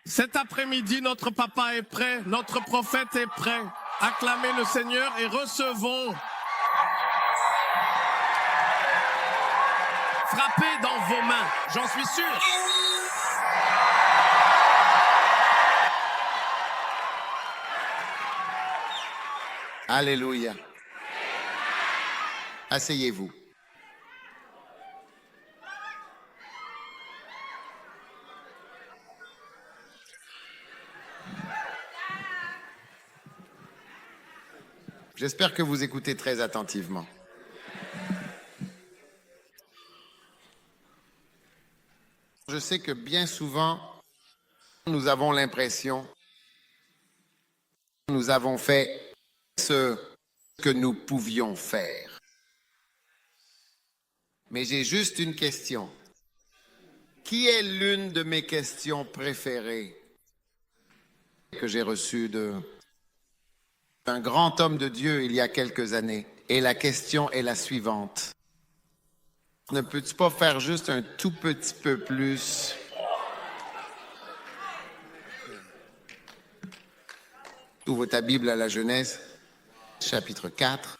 Cet après-midi, notre papa est prêt, notre prophète est prêt. Acclamez le Seigneur et recevons. Frappez dans vos mains, j'en suis sûr. Alléluia. Asseyez-vous. J'espère que vous écoutez très attentivement. Je sais que bien souvent, nous avons l'impression que nous avons fait ce que nous pouvions faire. Mais j'ai juste une question. Qui est l'une de mes questions préférées que j'ai reçues d'un grand homme de Dieu il y a quelques années? Et la question est la suivante. Ne peux-tu pas faire juste un tout petit peu plus? Ouvre ta Bible à la Genèse, chapitre 4.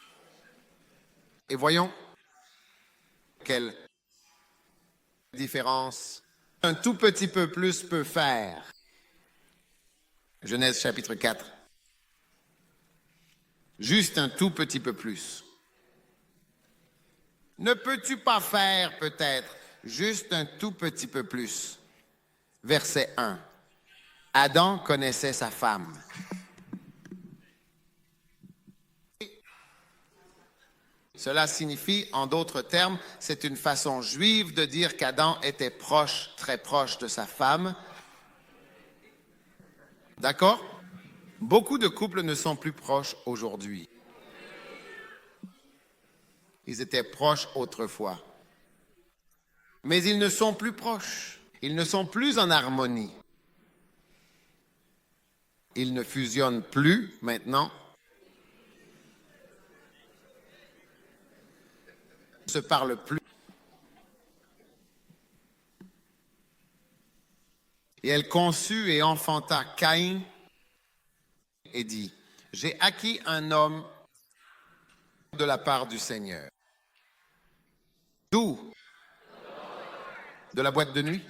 Et voyons quelle différence un tout petit peu plus peut faire. Genèse, chapitre 4. Juste un tout petit peu plus. Ne peux-tu pas faire peut-être juste un tout petit peu plus? Verset 1. Adam connaissait sa femme. Cela signifie, en d'autres termes, c'est une façon juive de dire qu'Adam était proche, très proche de sa femme. D'accord? Beaucoup de couples ne sont plus proches aujourd'hui. Ils étaient proches autrefois. Mais ils ne sont plus proches. Ils ne sont plus en harmonie. Ils ne fusionnent plus maintenant. Ils ne se parlent plus. Et elle conçut et enfanta Caïn et dit, « J'ai acquis un homme de la part du Seigneur. » D'où? De la boîte de nuit?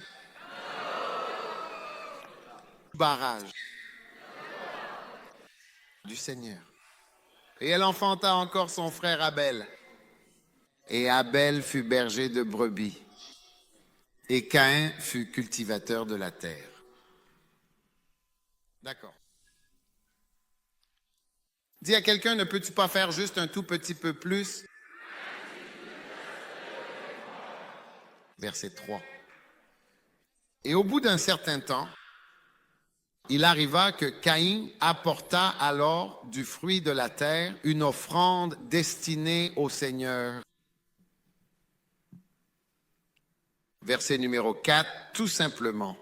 Barrage. Du Seigneur. Et elle enfanta encore son frère Abel. Et Abel fut berger de brebis. Et Caïn fut cultivateur de la terre. D'accord. Dis à quelqu'un, ne peux-tu pas faire juste un tout petit peu plus? Verset 3. Et au bout d'un certain temps, il arriva que Caïn apporta alors du fruit de la terre une offrande destinée au Seigneur. Verset numéro 4, tout simplement.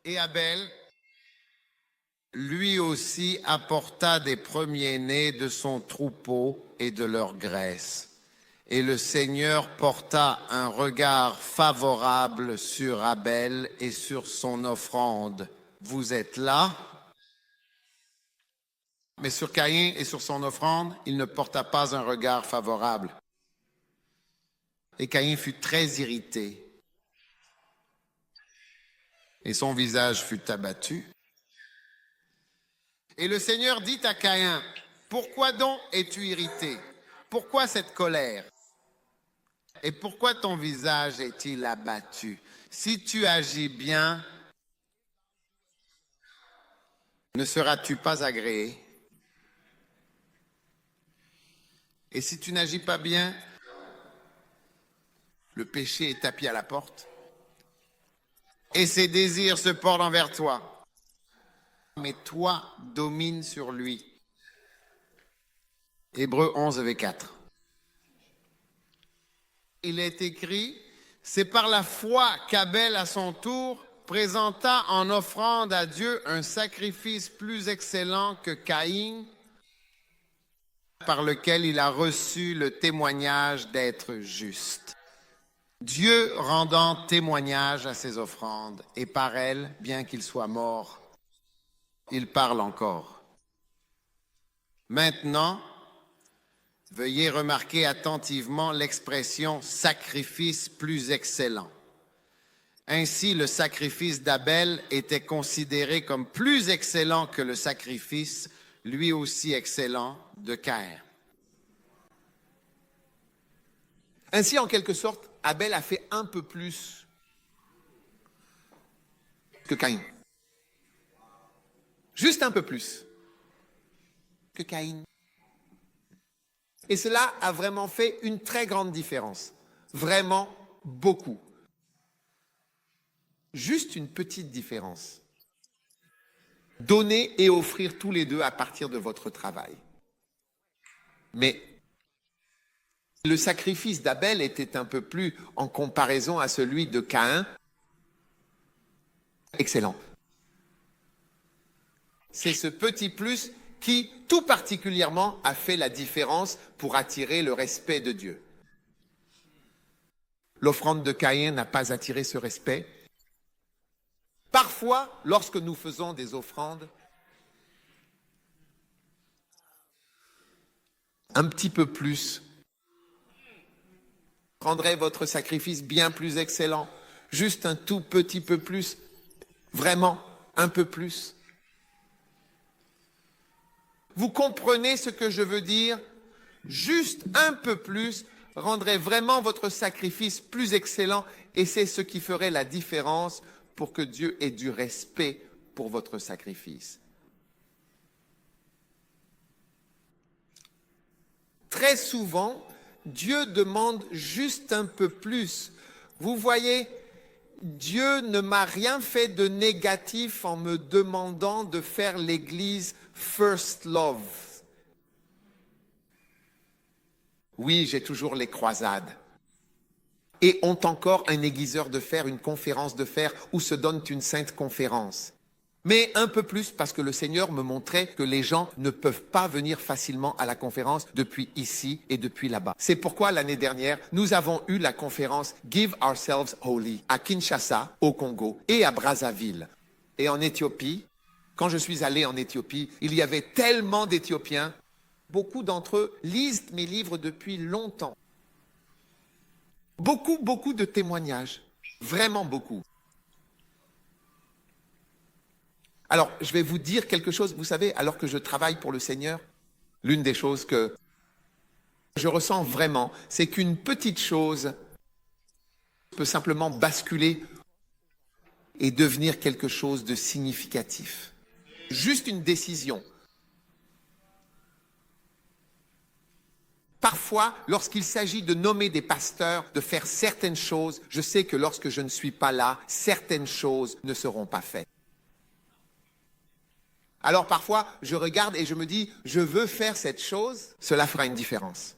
Et Abel, lui aussi, apporta des premiers-nés de son troupeau et de leur graisse. Et le Seigneur porta un regard favorable sur Abel et sur son offrande. Vous êtes là? Mais sur Caïn et sur son offrande, il ne porta pas un regard favorable. Et Caïn fut très irrité. Et son visage fut abattu. Et le Seigneur dit à Caïn, « Pourquoi donc es-tu irrité? Pourquoi cette colère? Et pourquoi ton visage est-il abattu? Si tu agis bien, ne seras-tu pas agréé? Et si tu n'agis pas bien, le péché est tapis à la porte. Et ses désirs se portent envers toi. Mais toi, domine sur lui. » Hébreux 11, verset 4. Il est écrit, c'est par la foi qu'Abel, à son tour, présenta en offrande à Dieu un sacrifice plus excellent que Caïn, par lequel il a reçu le témoignage d'être juste. Dieu rendant témoignage à ses offrandes, et par elles, bien qu'il soit mort, Il parle encore. Maintenant, veuillez remarquer attentivement l'expression « sacrifice plus excellent ». Ainsi, le sacrifice d'Abel était considéré comme plus excellent que le sacrifice, lui aussi excellent, de Caïn. Ainsi, en quelque sorte, Abel a fait un peu plus que Caïn. Juste un peu plus que Caïn. Et cela a vraiment fait une très grande différence. Vraiment beaucoup. Juste une petite différence. Donner et offrir tous les deux à partir de votre travail. Mais le sacrifice d'Abel était un peu plus, en comparaison à celui de Caïn, excellent. C'est ce petit plus qui, tout particulièrement, a fait la différence pour attirer le respect de Dieu. L'offrande de Caïn n'a pas attiré ce respect. Parfois, lorsque nous faisons des offrandes, un petit peu plus rendrait votre sacrifice bien plus excellent. Juste un tout petit peu plus. Vraiment, un peu plus. Vous comprenez ce que je veux dire? Juste un peu plus rendrait vraiment votre sacrifice plus excellent et c'est ce qui ferait la différence pour que Dieu ait du respect pour votre sacrifice. Très souvent, Dieu demande juste un peu plus. Vous voyez, Dieu ne m'a rien fait de négatif en me demandant de faire l'Église First Love. Oui, j'ai toujours les croisades. Et ont encore un aiguiseur de fer, une conférence de fer où se donne une sainte conférence. Mais un peu plus parce que le Seigneur me montrait que les gens ne peuvent pas venir facilement à la conférence depuis ici et depuis là-bas. C'est pourquoi l'année dernière, nous avons eu la conférence Give Ourselves Holy à Kinshasa, au Congo, et à Brazzaville. Et en Éthiopie, quand je suis allé en Éthiopie, il y avait tellement d'Éthiopiens. Beaucoup d'entre eux lisent mes livres depuis longtemps. Beaucoup de témoignages. Vraiment beaucoup. Alors, je vais vous dire quelque chose. Vous savez, alors que je travaille pour le Seigneur, l'une des choses que je ressens vraiment, c'est qu'une petite chose peut simplement basculer et devenir quelque chose de significatif. Juste une décision. Parfois, lorsqu'il s'agit de nommer des pasteurs, de faire certaines choses, je sais que lorsque je ne suis pas là, certaines choses ne seront pas faites. Alors parfois, je regarde et je me dis, je veux faire cette chose, cela fera une différence.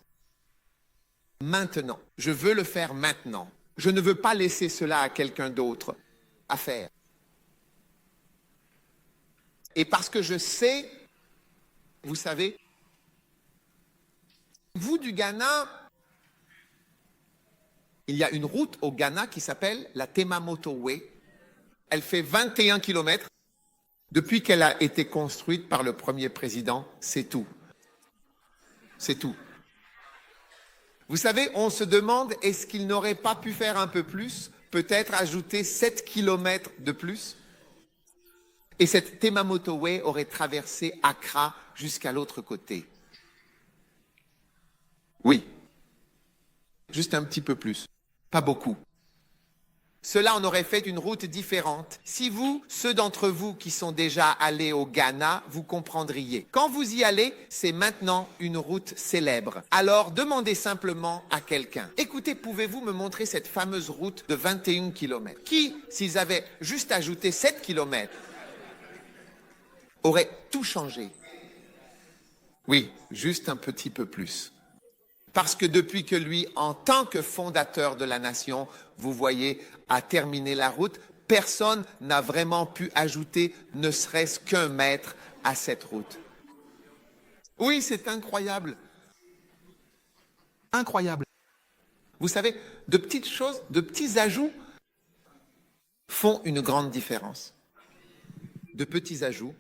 Maintenant, je veux le faire maintenant. Je ne veux pas laisser cela à quelqu'un d'autre à faire. Et parce que je sais, vous savez, vous du Ghana, il y a une route au Ghana qui s'appelle la Temamoto Way. Elle fait 21 kilomètres. Depuis qu'elle a été construite par le premier président, c'est tout. C'est tout. Vous savez, on se demande, est-ce qu'il n'aurait pas pu faire un peu plus? Peut-être ajouter 7 kilomètres de plus? Et cette Temamoto Way aurait traversé Accra jusqu'à l'autre côté. Oui. Juste un petit peu plus. Pas beaucoup. Cela en aurait fait une route différente. Si vous, ceux d'entre vous qui sont déjà allés au Ghana, vous comprendriez. Quand vous y allez, c'est maintenant une route célèbre. Alors demandez simplement à quelqu'un. Écoutez, pouvez-vous me montrer cette fameuse route de 21 km qui, s'ils avaient juste ajouté 7 km, aurait tout changé? Oui, juste un petit peu plus. Parce que depuis que lui, en tant que fondateur de la nation, vous voyez, a terminé la route, personne n'a vraiment pu ajouter ne serait-ce qu'un mètre à cette route. Oui, c'est incroyable. Incroyable. Vous savez, de petites choses, de petits ajouts font une grande différence. De petits ajouts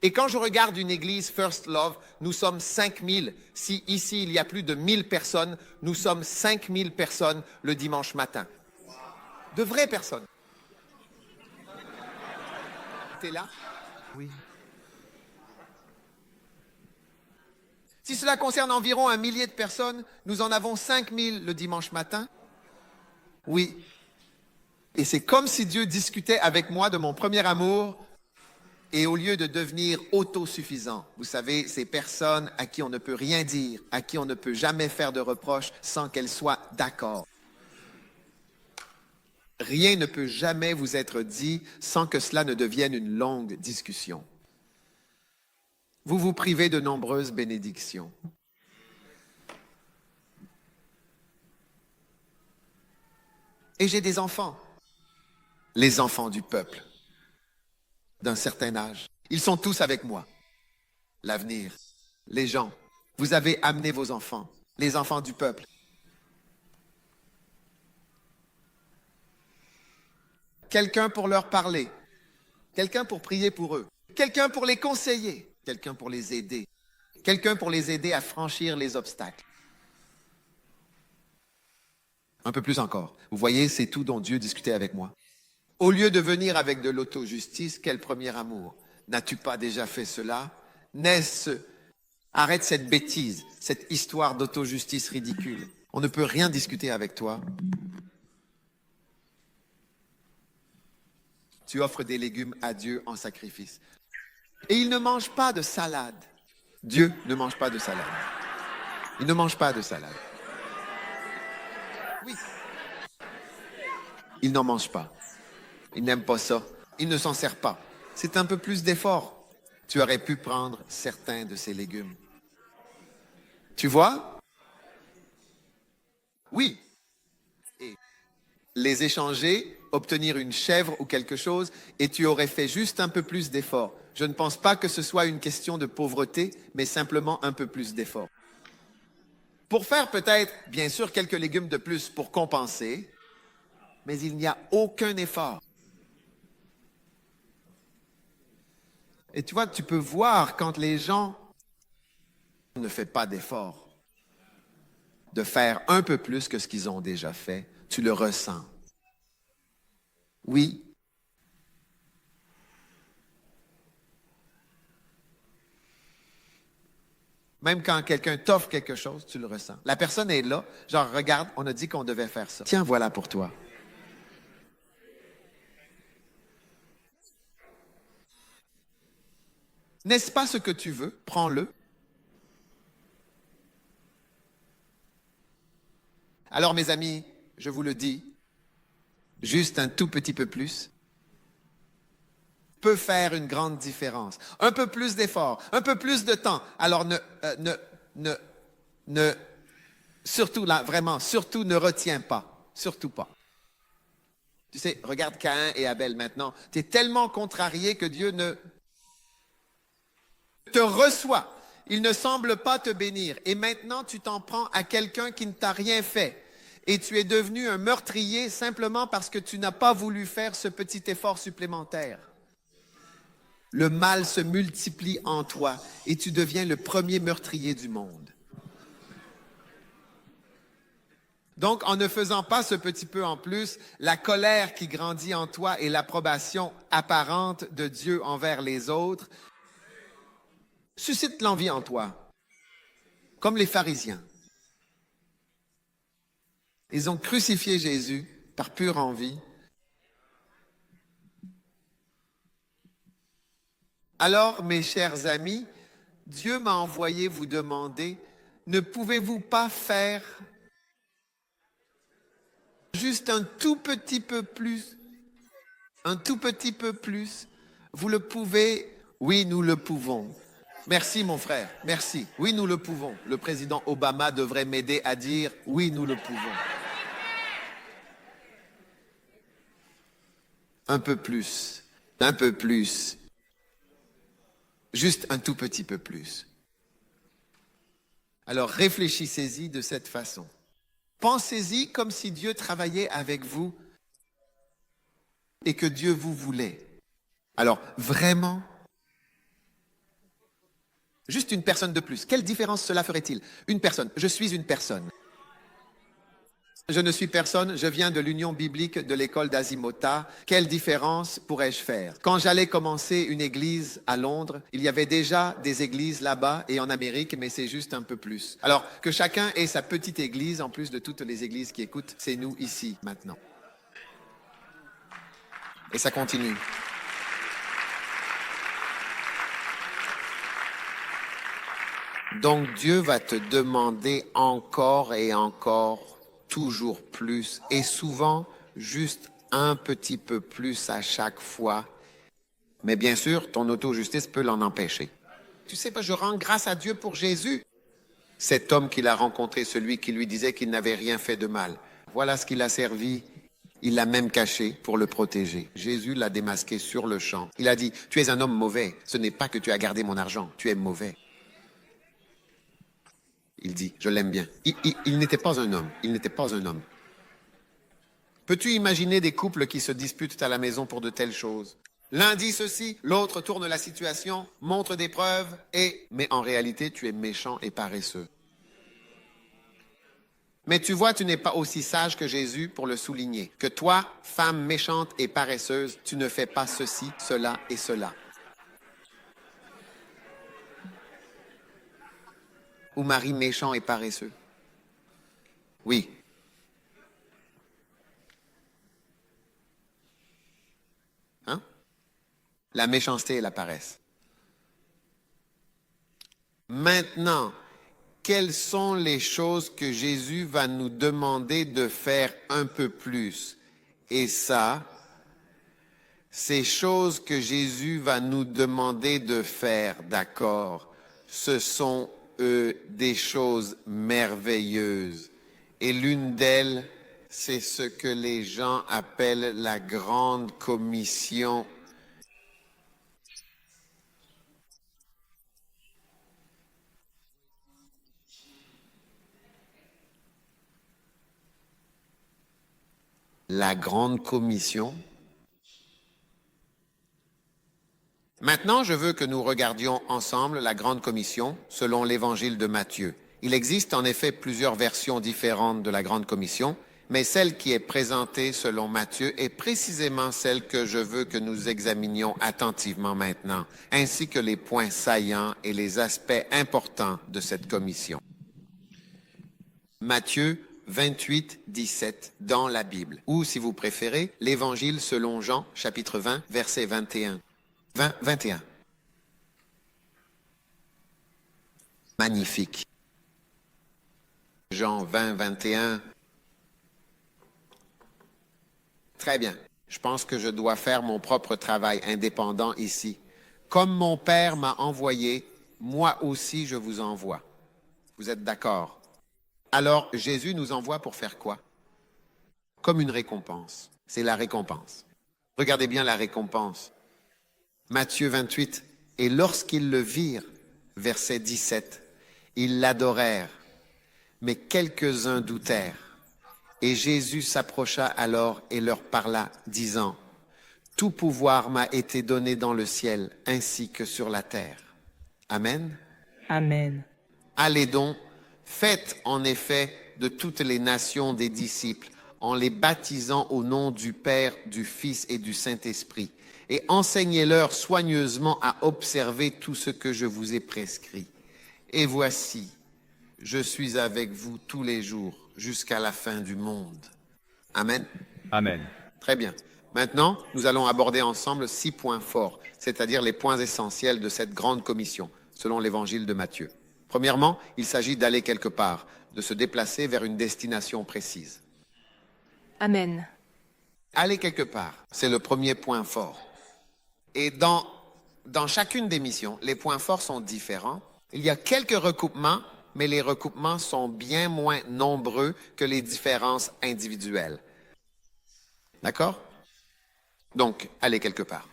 Et quand je regarde une église First Love, nous sommes 5000. Si ici il y a plus de 1000 personnes, nous sommes 5000 personnes le dimanche matin. De vraies personnes. T'es là? Oui. Si cela concerne environ 1 millier de personnes, nous en avons 5000 le dimanche matin. Oui. Et c'est comme si Dieu discutait avec moi de mon premier amour. Et au lieu de devenir autosuffisant, vous savez, ces personnes à qui on ne peut rien dire, à qui on ne peut jamais faire de reproches sans qu'elles soient d'accord. Rien ne peut jamais vous être dit sans que cela ne devienne une longue discussion. Vous vous privez de nombreuses bénédictions. Et j'ai des enfants, les enfants du peuple, d'un certain âge. Ils sont tous avec moi. L'avenir, les gens. Vous avez amené vos enfants, les enfants du peuple. Quelqu'un pour leur parler, quelqu'un pour prier pour eux, quelqu'un pour les conseiller, quelqu'un pour les aider, quelqu'un pour les aider à franchir les obstacles. Un peu plus encore. Vous voyez, c'est tout dont Dieu discutait avec moi. Au lieu de venir avec de l'auto-justice, quel premier amour? N'as-tu pas déjà fait cela? Arrête cette bêtise, cette histoire d'auto-justice ridicule. On ne peut rien discuter avec toi. Tu offres des légumes à Dieu en sacrifice. Et il ne mange pas de salade. Dieu ne mange pas de salade. Il ne mange pas de salade. Oui. Il n'en mange pas. Il n'aime pas ça. Il ne s'en sert pas. C'est un peu plus d'effort. Tu aurais pu prendre certains de ces légumes. Tu vois? Oui. Et les échanger, obtenir une chèvre ou quelque chose, et tu aurais fait juste un peu plus d'effort. Je ne pense pas que ce soit une question de pauvreté, mais simplement un peu plus d'effort. Pour faire peut-être, bien sûr, quelques légumes de plus pour compenser, mais il n'y a aucun effort. Et tu vois, tu peux voir quand les gens ne font pas d'effort de faire un peu plus que ce qu'ils ont déjà fait, tu le ressens. Oui. Même quand quelqu'un t'offre quelque chose, tu le ressens. La personne est là, genre, regarde, on a dit qu'on devait faire ça. Tiens, voilà pour toi. N'est-ce pas ce que tu veux? Prends-le. Alors, mes amis, je vous le dis, juste un tout petit peu plus peut faire une grande différence. Un peu plus d'effort, un peu plus de temps. Alors, surtout là, vraiment, surtout ne retiens pas. Surtout pas. Tu sais, regarde Caïn et Abel maintenant. Tu es tellement contrarié que Dieu ne te reçoit. Il ne semble pas te bénir. Et maintenant, tu t'en prends à quelqu'un qui ne t'a rien fait. Et tu es devenu un meurtrier simplement parce que tu n'as pas voulu faire ce petit effort supplémentaire. Le mal se multiplie en toi et tu deviens le premier meurtrier du monde. Donc, en ne faisant pas ce petit peu en plus, la colère qui grandit en toi et l'approbation apparente de Dieu envers les autres suscite l'envie en toi, comme les pharisiens. Ils ont crucifié Jésus par pure envie. Alors, mes chers amis, Dieu m'a envoyé vous demander, ne pouvez-vous pas faire juste un tout petit peu plus? Un tout petit peu plus? Vous le pouvez? Oui, nous le pouvons. Merci, mon frère. Merci. Oui, nous le pouvons. Le président Obama devrait m'aider à dire « Oui, nous le pouvons ». Un peu plus. Un peu plus. Juste un tout petit peu plus. Alors, réfléchissez-y de cette façon. Pensez-y comme si Dieu travaillait avec vous et que Dieu vous voulait. Alors, vraiment, Juste une personne de plus. Quelle différence cela ferait-il? Une personne. Je suis une personne. Je ne suis personne, je viens de l'Union biblique de l'école d'Azimota. Quelle différence pourrais-je faire? Quand j'allais commencer une église à Londres, il y avait déjà des églises là-bas et en Amérique, mais c'est juste un peu plus. Alors que chacun ait sa petite église, en plus de toutes les églises qui écoutent, c'est nous ici maintenant. Et ça continue. Donc Dieu va te demander encore et encore, toujours plus, et souvent juste un petit peu plus à chaque fois. Mais bien sûr, ton auto-justice peut l'en empêcher. Tu sais pas, je rends grâce à Dieu pour Jésus. Cet homme qu'il a rencontré, celui qui lui disait qu'il n'avait rien fait de mal. Voilà ce qu'il a servi. Il l'a même caché pour le protéger. Jésus l'a démasqué sur le champ. Il a dit, tu es un homme mauvais. Ce n'est pas que tu as gardé mon argent. Tu es mauvais. Il dit, je l'aime bien. Il n'était pas un homme. Il n'était pas un homme. Peux-tu imaginer des couples qui se disputent à la maison pour de telles choses? L'un dit ceci, l'autre tourne la situation, montre des preuves, mais en réalité, tu es méchant et paresseux. Mais tu vois, tu n'es pas aussi sage que Jésus pour le souligner. Que toi, femme méchante et paresseuse, tu ne fais pas ceci, cela et cela. Ou mari méchant et paresseux. Oui. Hein? La méchanceté et la paresse. Maintenant, quelles sont les choses que Jésus va nous demander de faire un peu plus? Et ça, ces choses que Jésus va nous demander de faire, d'accord, ce sont des choses merveilleuses. Et l'une d'elles, c'est ce que les gens appellent la grande commission. La grande commission. Maintenant, je veux que nous regardions ensemble la grande commission selon l'évangile de Matthieu. Il existe en effet plusieurs versions différentes de la grande commission, mais celle qui est présentée selon Matthieu est précisément celle que je veux que nous examinions attentivement maintenant, ainsi que les points saillants et les aspects importants de cette commission. Matthieu 28, 17 dans la Bible, ou si vous préférez, l'évangile selon Jean, chapitre 20, verset 21. 21. Magnifique. Jean 20, 21. Très bien. Je pense que je dois faire mon propre travail indépendant ici. Comme mon Père m'a envoyé, moi aussi je vous envoie. Vous êtes d'accord? Alors Jésus nous envoie pour faire quoi? Comme une récompense. C'est la récompense. Regardez bien la récompense. Matthieu 28, et lorsqu'ils le virent, verset 17, ils l'adorèrent, mais quelques-uns doutèrent. Et Jésus s'approcha alors et leur parla, disant, « Tout pouvoir m'a été donné dans le ciel ainsi que sur la terre. » Amen. Amen. Allez donc, faites en effet de toutes les nations des disciples, en les baptisant au nom du Père, du Fils et du Saint-Esprit, et enseignez-leur soigneusement à observer tout ce que je vous ai prescrit. Et voici, je suis avec vous tous les jours jusqu'à la fin du monde. Amen. Amen. Très bien. Maintenant, nous allons aborder ensemble 6 points forts, c'est-à-dire les points essentiels de cette grande commission, selon l'évangile de Matthieu. Premièrement, il s'agit d'aller quelque part, de se déplacer vers une destination précise. Amen. Aller quelque part, c'est le premier point fort. Et dans chacune des missions, les points forts sont différents. Il y a quelques recoupements, mais les recoupements sont bien moins nombreux que les différences individuelles. D'accord? Donc, allez quelque part.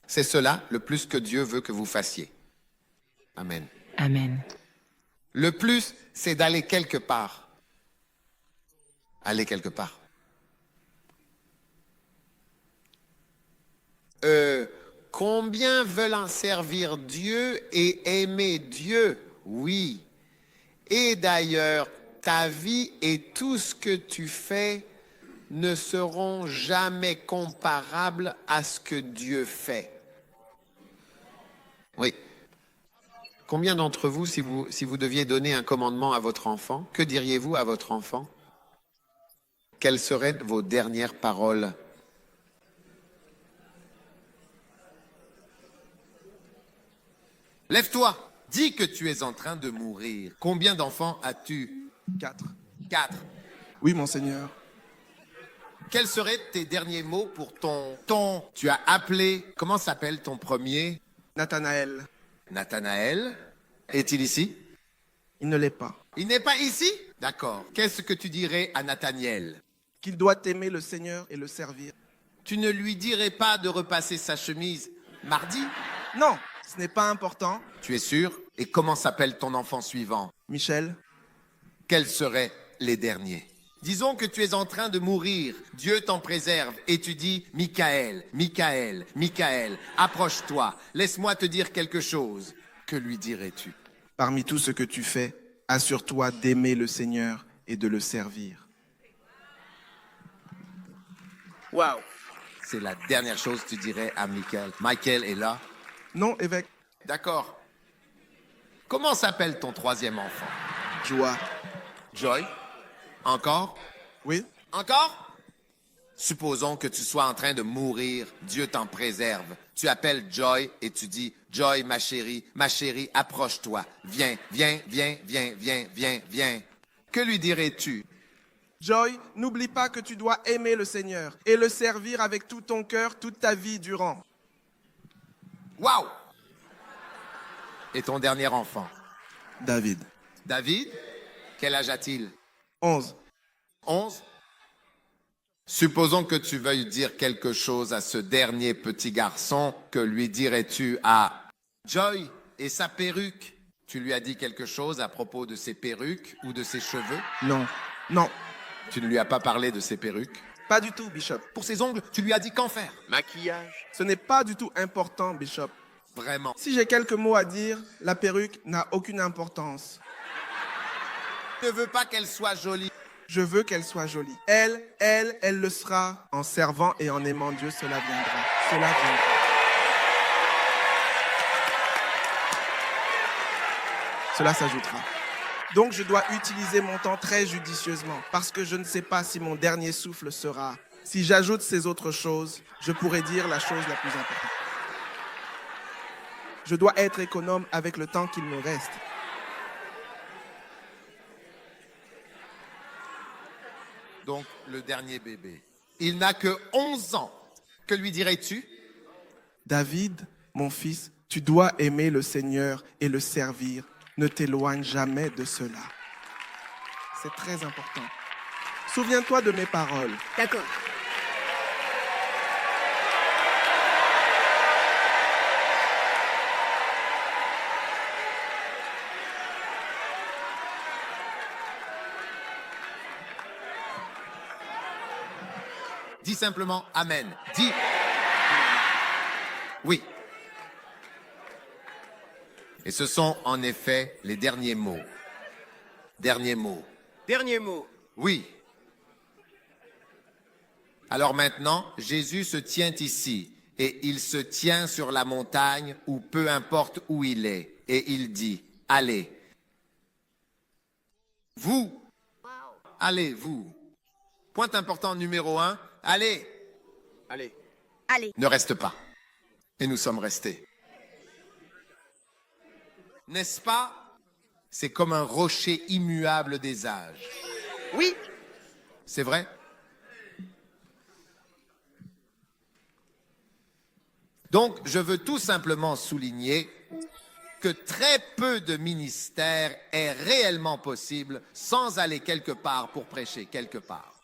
C'est cela le plus que Dieu veut que vous fassiez. Amen. Amen. Le plus, c'est d'aller quelque part. Aller quelque part. Combien veulent en servir Dieu et aimer Dieu? Oui. Et d'ailleurs, ta vie et tout ce que tu fais ne seront jamais comparables à ce que Dieu fait. Oui. Combien d'entre vous, si vous deviez donner un commandement à votre enfant, que diriez-vous à votre enfant? Quelles seraient vos dernières paroles? Lève-toi, dis que tu es en train de mourir. Combien d'enfants as-tu? 4. 4. Oui, monseigneur. Quels seraient tes derniers mots pour ton... Tu as appelé, comment s'appelle ton premier? Nathanaël, Nathanaël. Est-il ici? il ne l'est pas. Il n'est pas ici? D'accord. Qu'est-ce que tu dirais à Nathanaël? Qu'il doit aimer le Seigneur et le servir. Tu ne lui dirais pas de repasser sa chemise mardi? Non, ce n'est pas important. Tu es sûr? Et comment s'appelle ton enfant suivant? Michel, Quels seraient les derniers? Disons que tu es en train de mourir, Dieu t'en préserve, et tu dis, Michael, Michael, Michael, approche-toi, laisse-moi te dire quelque chose. Que lui dirais-tu? parmi tout ce que tu fais, assure-toi d'aimer le Seigneur et de le servir. Waouh! C'est la dernière chose que tu dirais à Michael. Michael est là? Non, évêque, D'accord. Comment s'appelle ton troisième enfant? joie. Joy? Encore? Oui, Encore? Supposons que tu sois en train de mourir, Dieu t'en préserve. Tu appelles Joy et tu dis, Joy, ma chérie, approche-toi. Viens, viens, viens, viens, viens, viens, viens. Que lui dirais-tu? Joy, n'oublie pas que tu dois aimer le Seigneur et le servir avec tout ton cœur toute ta vie durant. Waouh! Et ton dernier enfant? David, David? Quel âge a-t-il? 11. 11? Supposons que tu veuilles dire quelque chose à ce dernier petit garçon, que lui dirais-tu à Joy et sa perruque? Tu lui as dit quelque chose à propos de ses perruques ou de ses cheveux? Non, non, Tu ne lui as pas parlé de ses perruques? pas du tout, Bishop. Pour ses ongles, tu lui as dit qu'en faire? Ce n'est pas du tout important, Bishop. Vraiment. Si j'ai quelques mots à dire, la perruque n'a aucune importance. Je ne veux pas qu'elle soit jolie. Je veux qu'elle soit jolie. Elle le sera. En servant et en aimant Dieu, cela viendra. Cela viendra. Cela s'ajoutera. Donc je dois utiliser mon temps très judicieusement parce que je ne sais pas si mon dernier souffle sera. Si j'ajoute ces autres choses, je pourrais dire la chose la plus importante. Je dois être économe avec le temps qu'il me reste. Donc, le dernier bébé. Il n'a que 11 ans. Que lui dirais-tu? David, mon fils, tu dois aimer le Seigneur et le servir. Ne t'éloigne jamais de cela. C'est très important. Souviens-toi de mes paroles. D'accord. Dis simplement Amen. Dis oui. Et ce sont en effet les derniers mots. Derniers mots. Dernier mot. Oui. Alors maintenant, Jésus se tient ici et il se tient sur la montagne ou peu importe où il est et il dit, allez. Vous. Allez, vous. Point important numéro 1. Allez. Allez. Allez. Ne reste pas. Et nous sommes restés. N'est-ce pas? C'est comme un rocher immuable des âges. Oui. C'est vrai? Donc, je veux tout simplement souligner que très peu de ministères est réellement possible sans aller quelque part pour prêcher quelque part.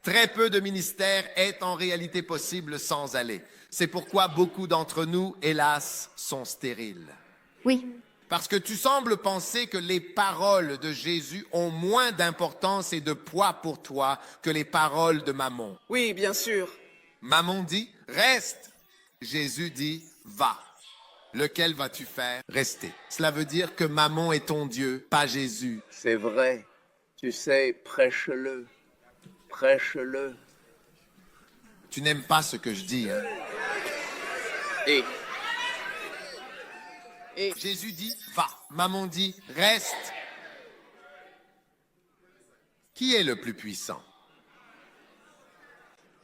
Très peu de ministères est en réalité possible sans aller. C'est pourquoi beaucoup d'entre nous, hélas, sont stériles. Oui. Parce que tu sembles penser que les paroles de Jésus ont moins d'importance et de poids pour toi que les paroles de Mammon. Oui, bien sûr. Mammon dit, reste. Jésus dit, va. Lequel vas-tu faire? Rester. Cela veut dire que Mammon est ton Dieu, pas Jésus. C'est vrai. Tu sais, prêche-le. Prêche-le. Tu n'aimes pas ce que je dis, hein? Et Jésus dit, va. Mammon dit, reste. Qui est le plus puissant?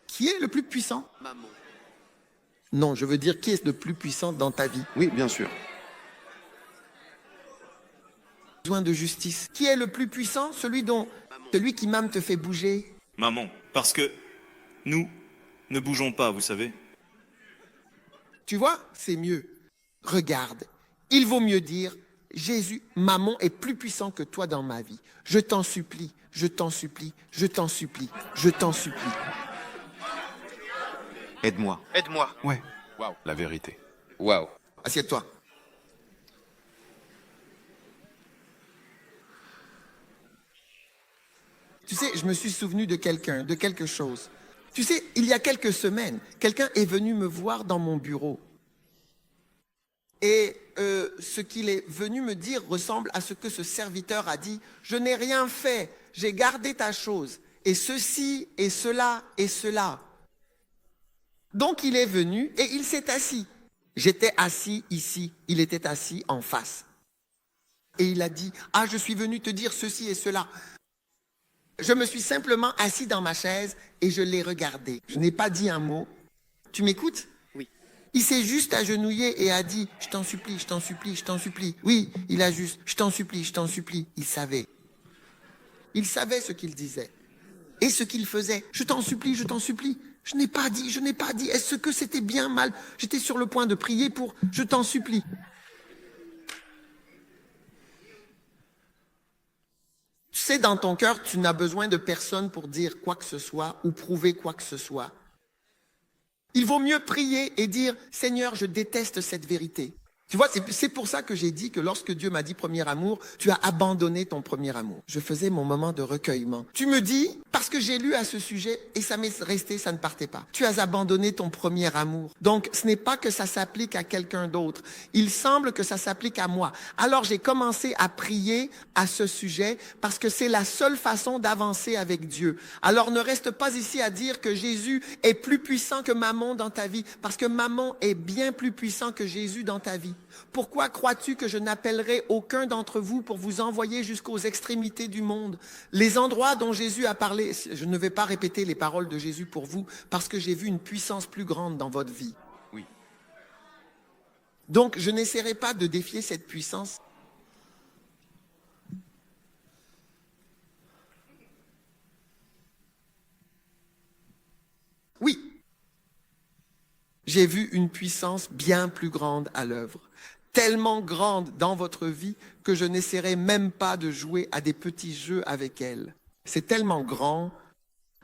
Qui est le plus puissant? maman. Non, je veux dire qui est le plus puissant dans ta vie. Oui, bien sûr. Besoin de justice. Qui est le plus puissant? Celui qui même te fait bouger. Maman, parce que nous ne bougeons pas, vous savez. Tu vois, c'est mieux. Regarde, il vaut mieux dire, Jésus, Mammon est plus puissant que toi dans ma vie. Je t'en supplie, je t'en supplie, je t'en supplie, je t'en supplie. Aide-moi. Aide-moi. Ouais. Waouh. La vérité. Waouh. Assieds-toi. Tu sais, je me suis souvenu de quelqu'un, de quelque chose. Tu sais, il y a quelques semaines, quelqu'un est venu me voir dans mon bureau. Et ce qu'il est venu me dire ressemble à ce que ce serviteur a dit. Je n'ai rien fait, j'ai gardé ta chose. Et ceci, et cela, et cela. Donc il est venu et il s'est assis. J'étais assis ici, il était assis en face. Et il a dit, ah, je suis venu te dire ceci et cela. Je me suis simplement assis dans ma chaise et je l'ai regardé. Je n'ai pas dit un mot. Tu m'écoutes? Oui. Il s'est juste agenouillé et a dit, je t'en supplie, je t'en supplie, je t'en supplie. Oui, il a juste, je t'en supplie, je t'en supplie. Il savait. Il savait ce qu'il disait et ce qu'il faisait. Je t'en supplie, je t'en supplie. Je n'ai pas dit, je n'ai pas dit. Est-ce que c'était bien, mal? J'étais sur le point de prier pour, je t'en supplie. Tu sais, dans ton cœur, tu n'as besoin de personne pour dire quoi que ce soit ou prouver quoi que ce soit. Il vaut mieux prier et dire, Seigneur, je déteste cette vérité. Tu vois, c'est pour ça que j'ai dit que lorsque Dieu m'a dit premier amour, tu as abandonné ton premier amour. Je faisais mon moment de recueillement. Tu me dis, parce que j'ai lu à ce sujet et ça m'est resté, ça ne partait pas. Tu as abandonné ton premier amour. Donc, ce n'est pas que ça s'applique à quelqu'un d'autre. Il semble que ça s'applique à moi. Alors, j'ai commencé à prier à ce sujet parce que c'est la seule façon d'avancer avec Dieu. Alors, ne reste pas ici à dire que Jésus est plus puissant que Mammon dans ta vie parce que Mammon est bien plus puissant que Jésus dans ta vie. Pourquoi crois-tu que je n'appellerai aucun d'entre vous pour vous envoyer jusqu'aux extrémités du monde? Les endroits dont Jésus a parlé, je ne vais pas répéter les paroles de Jésus pour vous, parce que j'ai vu une puissance plus grande dans votre vie. Oui. Donc, je n'essaierai pas de défier cette puissance. Oui. J'ai vu une puissance bien plus grande à l'œuvre, tellement grande dans votre vie que je n'essaierai même pas de jouer à des petits jeux avec elle. C'est tellement grand.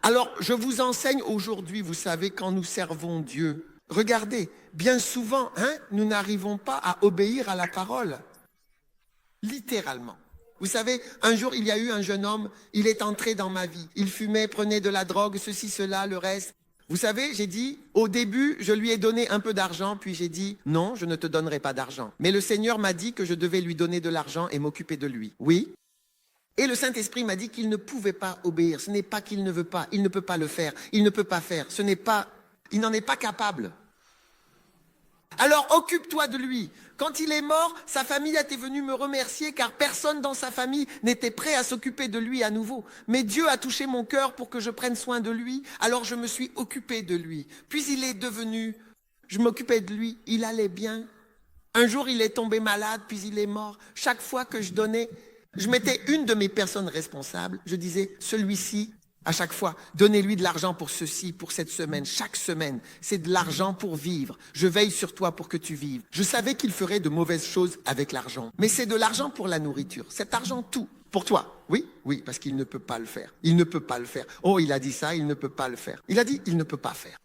Alors, je vous enseigne aujourd'hui, vous savez, quand nous servons Dieu. Regardez, bien souvent, nous n'arrivons pas à obéir à la parole. Littéralement. Vous savez, un jour, il y a eu un jeune homme, il est entré dans ma vie. Il fumait, prenait de la drogue, ceci, cela, le reste. Vous savez, j'ai dit, au début, je lui ai donné un peu d'argent, puis j'ai dit, non, je ne te donnerai pas d'argent. Mais le Seigneur m'a dit que je devais lui donner de l'argent et m'occuper de lui. Oui. Et le Saint-Esprit m'a dit qu'il ne pouvait pas obéir. Ce n'est pas qu'il ne veut pas, il ne peut pas le faire. Il ne peut pas faire. Il n'en est pas capable. Alors occupe-toi de lui. Quand il est mort, sa famille était venue me remercier car personne dans sa famille n'était prêt à s'occuper de lui à nouveau. Mais Dieu a touché mon cœur pour que je prenne soin de lui, alors je me suis occupé de lui. Puis il est devenu, je m'occupais de lui, il allait bien. Un jour il est tombé malade, puis il est mort. Chaque fois que je donnais, je mettais une de mes personnes responsables, je disais, celui-ci, à chaque fois, donnez-lui de l'argent pour ceci, pour cette semaine. Chaque semaine, c'est de l'argent pour vivre. Je veille sur toi pour que tu vives. Je savais qu'il ferait de mauvaises choses avec l'argent. Mais c'est de l'argent pour la nourriture. Cet argent, tout. Pour toi. Oui, oui, parce qu'il ne peut pas le faire. Il ne peut pas le faire. Oh, il a dit ça, il ne peut pas le faire. Il a dit, il ne peut pas faire.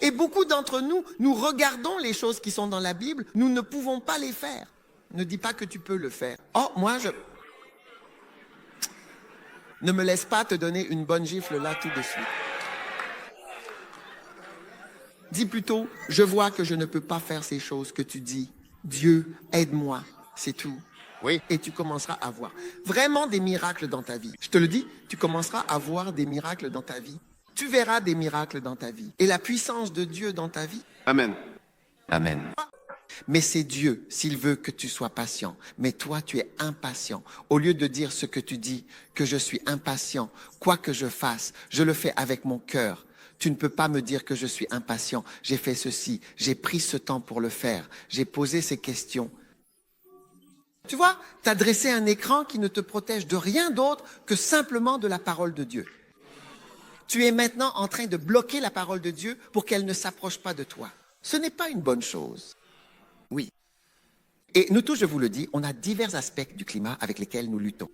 Et beaucoup d'entre nous, nous regardons les choses qui sont dans la Bible, nous ne pouvons pas les faire. Ne dis pas que tu peux le faire. Oh, moi, Ne me laisse pas te donner une bonne gifle là tout de suite. Dis plutôt, je vois que je ne peux pas faire ces choses que tu dis. Dieu, aide-moi. C'est tout. Oui. Et tu commenceras à voir vraiment des miracles dans ta vie. Je te le dis, tu commenceras à voir des miracles dans ta vie. Tu verras des miracles dans ta vie. Et la puissance de Dieu dans ta vie. Amen. Amen. Mais c'est Dieu, s'il veut que tu sois patient. Mais toi, tu es impatient. Au lieu de dire ce que tu dis, que je suis impatient, quoi que je fasse, je le fais avec mon cœur. Tu ne peux pas me dire que je suis impatient. J'ai fait ceci, j'ai pris ce temps pour le faire. J'ai posé ces questions. Tu vois, tu as dressé un écran qui ne te protège de rien d'autre que simplement de la parole de Dieu. Tu es maintenant en train de bloquer la parole de Dieu pour qu'elle ne s'approche pas de toi. Ce n'est pas une bonne chose. Oui. Et nous tous, je vous le dis, on a divers aspects du climat avec lesquels nous luttons.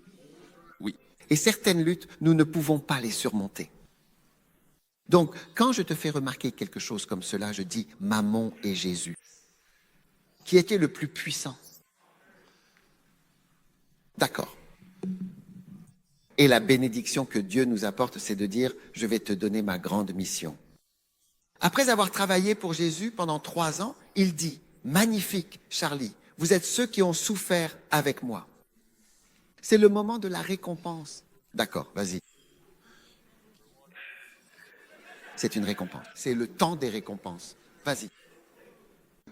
Oui. Et certaines luttes, nous ne pouvons pas les surmonter. Donc, quand je te fais remarquer quelque chose comme cela, je dis Mammon et Jésus, qui était le plus puissant. D'accord. Et la bénédiction que Dieu nous apporte, c'est de dire, je vais te donner ma grande mission. Après avoir travaillé pour Jésus pendant 3 ans, il dit, magnifique, Charlie, vous êtes ceux qui ont souffert avec moi. C'est le moment de la récompense. D'accord, vas-y. C'est une récompense. C'est le temps des récompenses. Vas-y.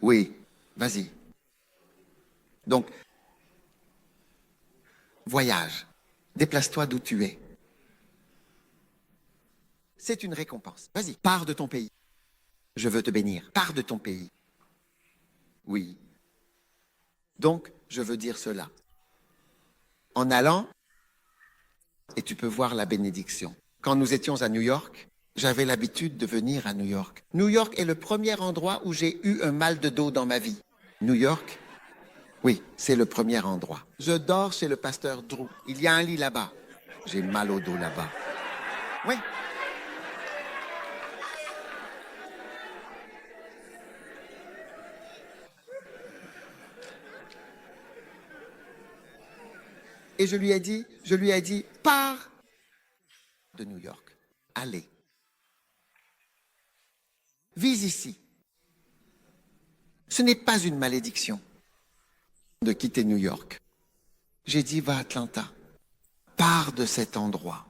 Oui, vas-y. Donc, voyage. Déplace-toi d'où tu es. C'est une récompense. Vas-y, pars de ton pays. Je veux te bénir. Pars de ton pays. Oui. Donc, je veux dire cela. En allant, et tu peux voir la bénédiction. Quand nous étions à New York, j'avais l'habitude de venir à New York. New York est le premier endroit où j'ai eu un mal de dos dans ma vie. New York, oui, c'est le premier endroit. Je dors chez le pasteur Drew. Il y a un lit là-bas. J'ai mal au dos là-bas. Oui. Et je lui ai dit, pars de New York. Allez. Vis ici. Ce n'est pas une malédiction de quitter New York. J'ai dit, va à Atlanta. Pars de cet endroit.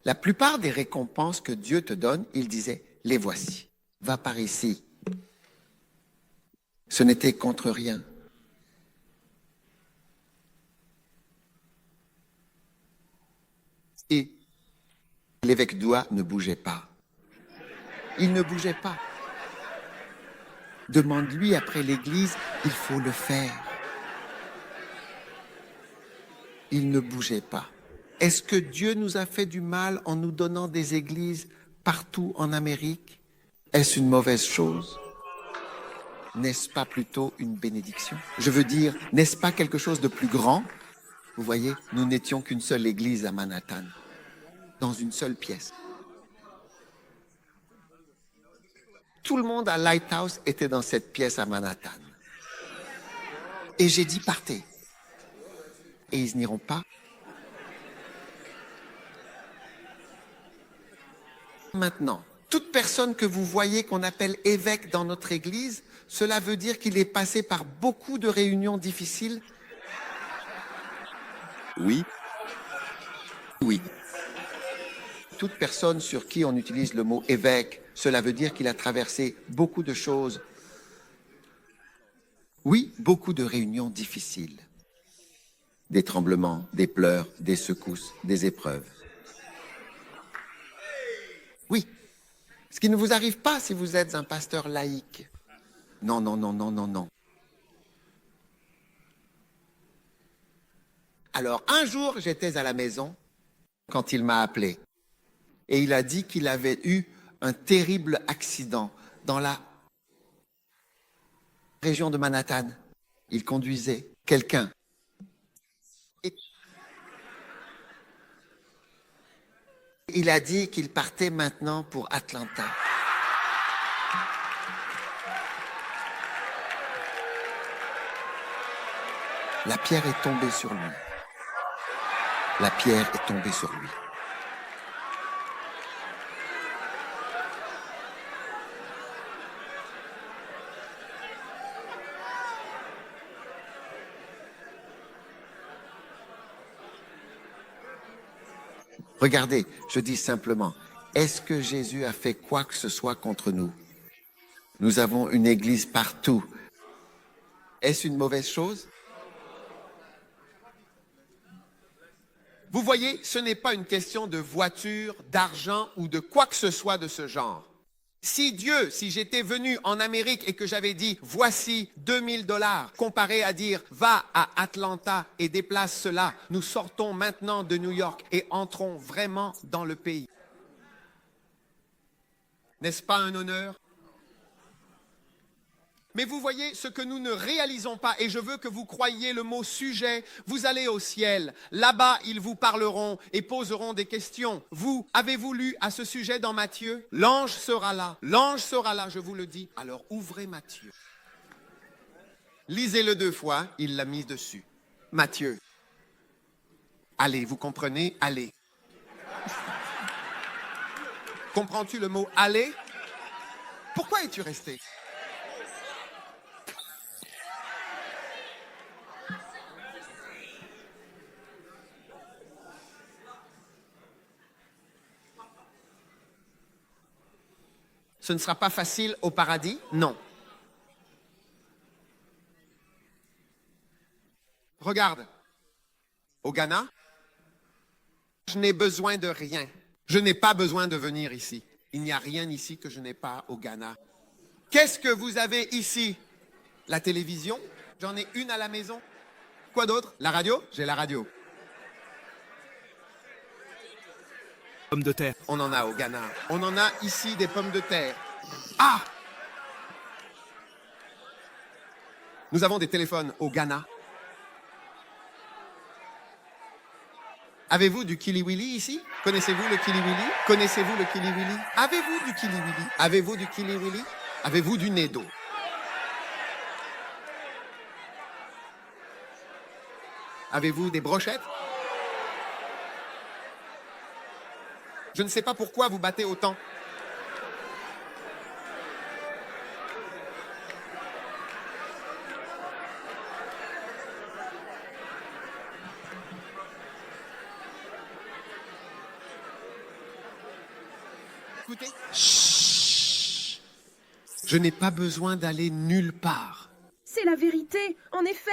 La plupart des récompenses que Dieu te donne, il disait, les voici. Va par ici. Ce n'était contre rien. Et l'évêque d'Oua ne bougeait pas. Il ne bougeait pas. Demande-lui après l'église, il faut le faire. Il ne bougeait pas. Est-ce que Dieu nous a fait du mal en nous donnant des églises partout en Amérique? Est-ce une mauvaise chose? N'est-ce pas plutôt une bénédiction? Je veux dire, n'est-ce pas quelque chose de plus grand? Vous voyez, nous n'étions qu'une seule église à Manhattan, dans une seule pièce. Tout le monde à Lighthouse était dans cette pièce à Manhattan. Et j'ai dit, partez. Et ils n'iront pas. Maintenant, toute personne que vous voyez qu'on appelle évêque dans notre église, cela veut dire qu'il est passé par beaucoup de réunions difficiles. Oui. Oui. Toute personne sur qui on utilise le mot évêque, cela veut dire qu'il a traversé beaucoup de choses. Oui, beaucoup de réunions difficiles. Des tremblements, des pleurs, des secousses, des épreuves. Oui. Ce qui ne vous arrive pas si vous êtes un pasteur laïque. Non, non, non, non, non, non. Alors, un jour, j'étais à la maison quand il m'a appelé. Et il a dit qu'il avait eu un terrible accident dans la région de Manhattan. Il conduisait quelqu'un. Et il a dit qu'il partait maintenant pour Atlanta. La pierre est tombée sur lui. La pierre est tombée sur lui. Regardez, je dis simplement, est-ce que Jésus a fait quoi que ce soit contre nous? Nous avons une église partout. Est-ce une mauvaise chose? Vous voyez, ce n'est pas une question de voiture, d'argent ou de quoi que ce soit de ce genre. Si j'étais venu en Amérique et que j'avais dit, voici 2000 $, comparé à dire, va à Atlanta et déplace cela, nous sortons maintenant de New York et entrons vraiment dans le pays. N'est-ce pas un honneur? Mais vous voyez ce que nous ne réalisons pas, et je veux que vous croyiez le mot sujet. Vous allez au ciel, là-bas ils vous parleront et poseront des questions. Vous, avez-vous lu à ce sujet dans Matthieu? L'ange sera là, je vous le dis. Alors ouvrez Matthieu. Lisez-le 2 fois, il l'a mis dessus. Matthieu. Allez, vous comprenez? Allez. Comprends-tu le mot aller? Pourquoi es-tu resté? Ce ne sera pas facile au paradis? Non. Regarde. Au Ghana, je n'ai besoin de rien. Je n'ai pas besoin de venir ici. Il n'y a rien ici que je n'ai pas au Ghana. Qu'est-ce que vous avez ici? La télévision? J'en ai une à la maison. Quoi d'autre? La radio? J'ai la radio. Pommes de terre. On en a au Ghana. On en a ici des pommes de terre. Ah! Nous avons des téléphones au Ghana. Avez-vous du Kili-Wili ici? Connaissez-vous le Kili-Wili? Connaissez-vous le Kili-Wili? Avez-vous du Kili-Wili? Avez-vous du Kili-Wili? Avez-vous du Nedo? Avez-vous des brochettes? Je ne sais pas pourquoi vous battez autant. Écoutez. Chut. Je n'ai pas besoin d'aller nulle part. C'est la vérité, en effet.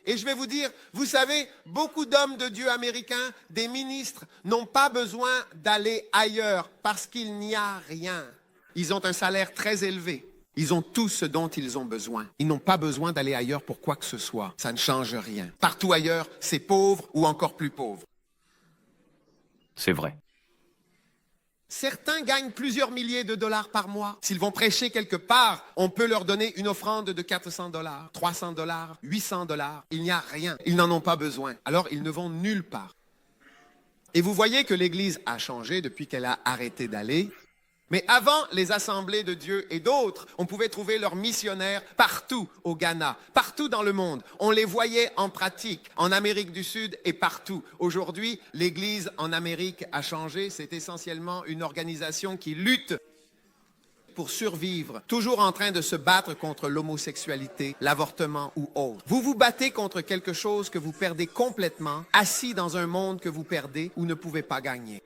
Et je vais vous dire, vous savez, beaucoup d'hommes de Dieu américains, des ministres, n'ont pas besoin d'aller ailleurs parce qu'il n'y a rien. Ils ont un salaire très élevé. Ils ont tout ce dont ils ont besoin. Ils n'ont pas besoin d'aller ailleurs pour quoi que ce soit. Ça ne change rien. Partout ailleurs, c'est pauvre ou encore plus pauvre. C'est vrai. Certains gagnent plusieurs milliers de dollars par mois. S'ils vont prêcher quelque part, on peut leur donner une offrande de 400 $, 300 $, 800 $. Il n'y a rien. Ils n'en ont pas besoin. Alors, ils ne vont nulle part. Et vous voyez que l'Église a changé depuis qu'elle a arrêté d'aller. Mais avant les assemblées de Dieu et d'autres, on pouvait trouver leurs missionnaires partout au Ghana, partout dans le monde. On les voyait en pratique, en Amérique du Sud et partout. Aujourd'hui, l'Église en Amérique a changé. C'est essentiellement une organisation qui lutte pour survivre, toujours en train de se battre contre l'homosexualité, l'avortement ou autre. Vous vous battez contre quelque chose que vous perdez complètement, assis dans un monde que vous perdez ou ne pouvez pas gagner.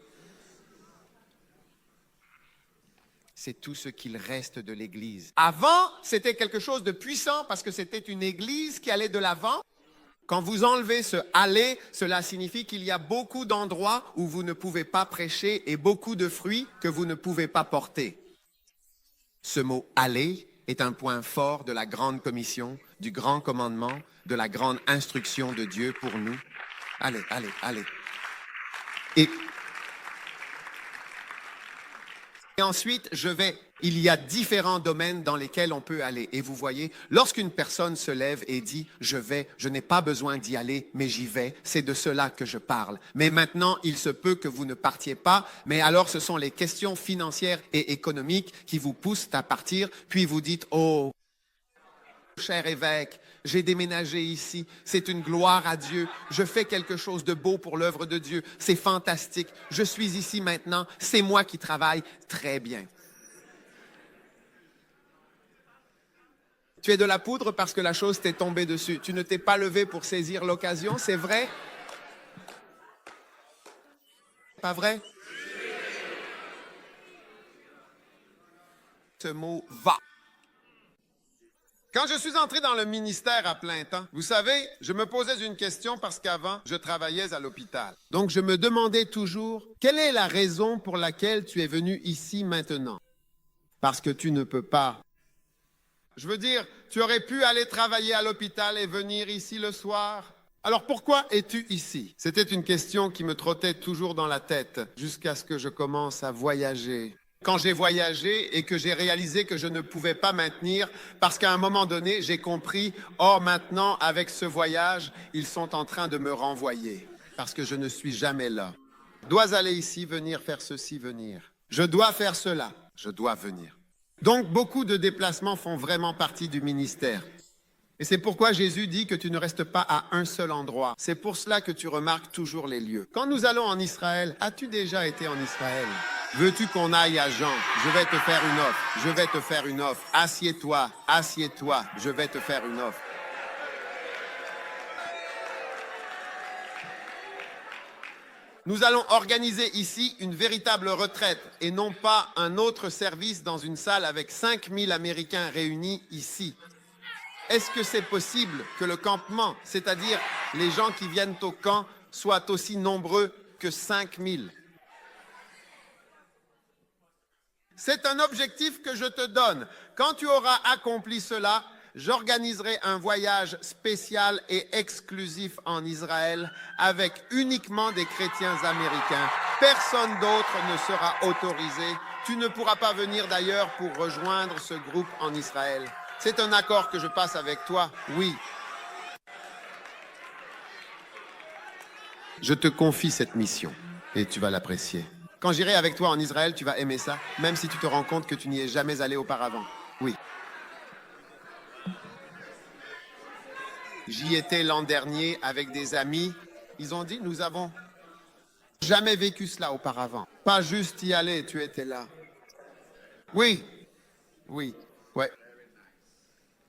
C'est tout ce qu'il reste de l'Église. Avant, c'était quelque chose de puissant parce que c'était une Église qui allait de l'avant. Quand vous enlevez ce « aller », cela signifie qu'il y a beaucoup d'endroits où vous ne pouvez pas prêcher et beaucoup de fruits que vous ne pouvez pas porter. Ce mot « aller » est un point fort de la grande commission, du grand commandement, de la grande instruction de Dieu pour nous. Allez, allez, allez. Et ensuite, il y a différents domaines dans lesquels on peut aller. Et vous voyez, lorsqu'une personne se lève et dit « je n'ai pas besoin d'y aller, mais j'y vais », c'est de cela que je parle. Mais maintenant, il se peut que vous ne partiez pas, mais alors ce sont les questions financières et économiques qui vous poussent à partir, puis vous dites « Oh, cher évêque, j'ai déménagé ici, c'est une gloire à Dieu, je fais quelque chose de beau pour l'œuvre de Dieu, c'est fantastique, je suis ici maintenant, c'est moi qui travaille très bien. » Tu es de la poudre parce que la chose t'est tombée dessus. Tu ne t'es pas levé pour saisir l'occasion, c'est vrai? Pas vrai? Ce mot va. Quand je suis entré dans le ministère à plein temps, vous savez, je me posais une question parce qu'avant, je travaillais à l'hôpital. Donc, je me demandais toujours, quelle est la raison pour laquelle tu es venu ici maintenant? Parce que tu ne peux pas. Je veux dire, tu aurais pu aller travailler à l'hôpital et venir ici le soir. Alors pourquoi es-tu ici? C'était une question qui me trottait toujours dans la tête jusqu'à ce que je commence à voyager. Quand j'ai voyagé et que j'ai réalisé que je ne pouvais pas maintenir, parce qu'à un moment donné, j'ai compris, oh maintenant, avec ce voyage, ils sont en train de me renvoyer, parce que je ne suis jamais là. Je dois aller ici, venir, faire ceci, venir. Je dois faire cela, je dois venir. Donc, beaucoup de déplacements font vraiment partie du ministère. Et c'est pourquoi Jésus dit que tu ne restes pas à un seul endroit. C'est pour cela que tu remarques toujours les lieux. Quand nous allons en Israël, as-tu déjà été en Israël? Veux-tu qu'on aille à Jean? Je vais te faire une offre. Je vais te faire une offre. Assieds-toi, assieds-toi. Je vais te faire une offre. Nous allons organiser ici une véritable retraite et non pas un autre service dans une salle avec 5000 Américains réunis ici. Est-ce que c'est possible que le campement, c'est-à-dire les gens qui viennent au camp, soient aussi nombreux que 5000? C'est un objectif que je te donne. Quand tu auras accompli cela, j'organiserai un voyage spécial et exclusif en Israël avec uniquement des chrétiens américains. Personne d'autre ne sera autorisé. Tu ne pourras pas venir d'ailleurs pour rejoindre ce groupe en Israël. C'est un accord que je passe avec toi, oui. Je te confie cette mission et tu vas l'apprécier. Quand j'irai avec toi en Israël, tu vas aimer ça, même si tu te rends compte que tu n'y es jamais allé auparavant. Oui. J'y étais l'an dernier avec des amis. Ils ont dit, nous avons jamais vécu cela auparavant. Pas juste y aller, tu étais là. Oui, oui, ouais.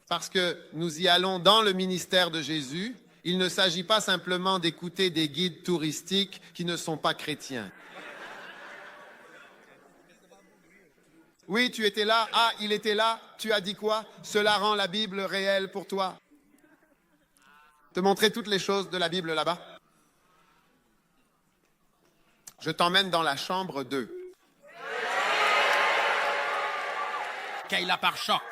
Parce que nous y allons dans le ministère de Jésus. Il ne s'agit pas simplement d'écouter des guides touristiques qui ne sont pas chrétiens. Oui, tu étais là. Ah, il était là. Tu as dit quoi? Cela rend la Bible réelle pour toi. Te montrer toutes les choses de la Bible là-bas. Je t'emmène dans la chambre 2. Kayla par choc.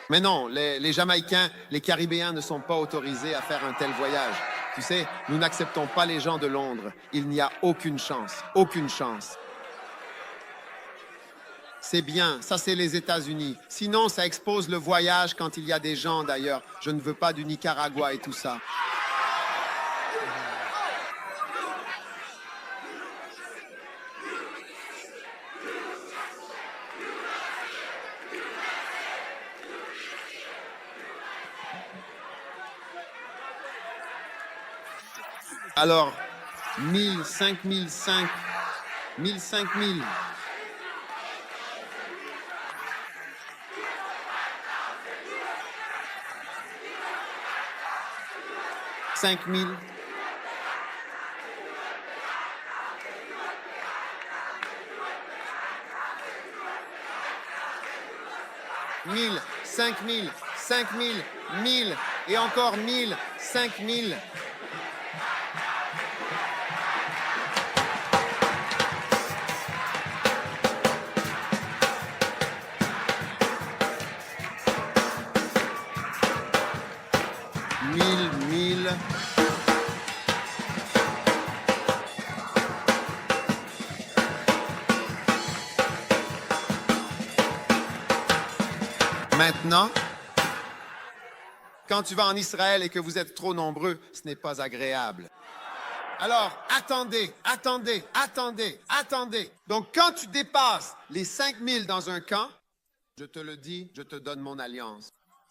Mais non, les Jamaïcains, les Caribéens ne sont pas autorisés à faire un tel voyage. Tu sais, nous n'acceptons pas les gens de Londres. Il n'y a aucune chance, aucune chance. C'est bien, ça c'est les États-Unis. Sinon, ça expose le voyage quand il y a des gens d'ailleurs. Je ne veux pas du Nicaragua et tout ça. Alors, 1000, 5000, 1000, 5000. Cinq mille. 1000, 5000, 5000, 1000 et encore 1000, 5000. Maintenant, quand tu vas en Israël et que vous êtes trop nombreux, ce n'est pas agréable. Alors, attendez, attendez, attendez, attendez. Donc, quand tu dépasses les 5000 dans un camp, je te le dis, je te donne mon alliance.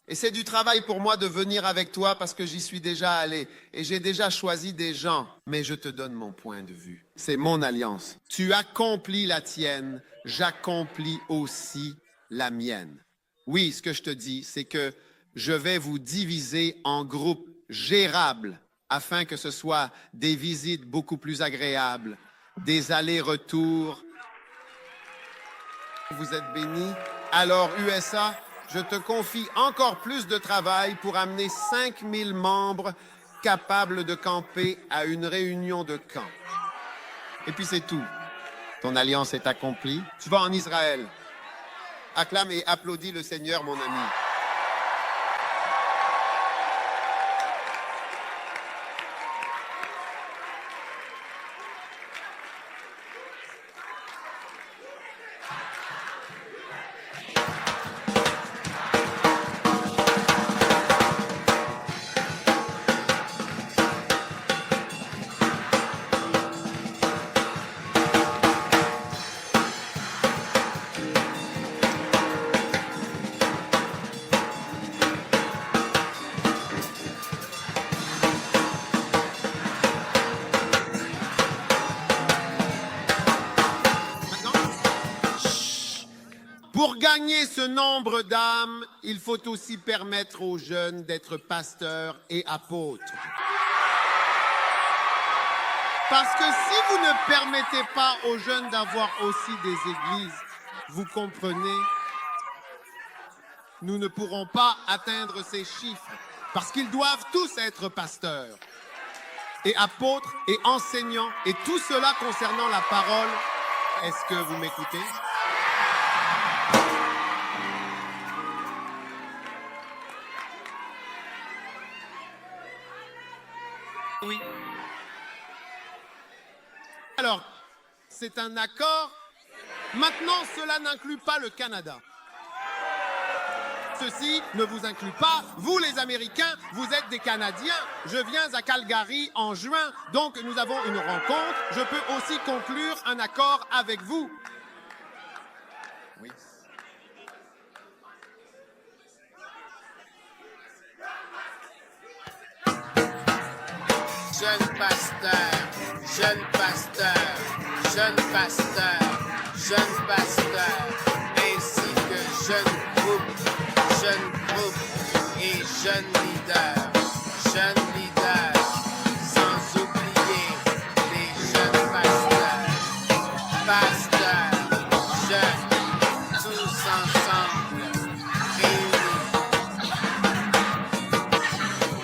Et c'est du travail pour moi de venir avec toi parce que j'y suis déjà allé et j'ai déjà choisi des gens. Mais je te donne mon point de vue. C'est mon alliance. Tu accomplis la tienne, j'accomplis aussi la mienne. Oui, ce que je te dis, c'est que je vais vous diviser en groupes gérables afin que ce soit des visites beaucoup plus agréables, des allers-retours. Vous êtes bénis. Alors, USA, je te confie encore plus de travail pour amener 5000 membres capables de camper à une réunion de camp. Et puis c'est tout. Ton alliance est accomplie. Tu vas en Israël. Acclame et applaudis le Seigneur, mon ami. Pour gagner ce nombre d'âmes, il faut aussi permettre aux jeunes d'être pasteurs et apôtres. Parce que si vous ne permettez pas aux jeunes d'avoir aussi des églises, vous comprenez, nous ne pourrons pas atteindre ces chiffres. Parce qu'ils doivent tous être pasteurs et apôtres et enseignants et tout cela concernant la parole. Est-ce que vous m'écoutez? Oui. Alors, c'est un accord. Maintenant, cela n'inclut pas le Canada. Ceci ne vous inclut pas. Vous, les Américains, vous êtes des Canadiens. Je viens à Calgary en juin, donc nous avons une rencontre. Je peux aussi conclure un accord avec vous. Oui. Jeune pasteur, jeune pasteur, jeune pasteur, jeune pasteur, ainsi que jeune groupe et jeune leader, sans oublier les jeunes pasteurs, jeunes, tous ensemble, réunis.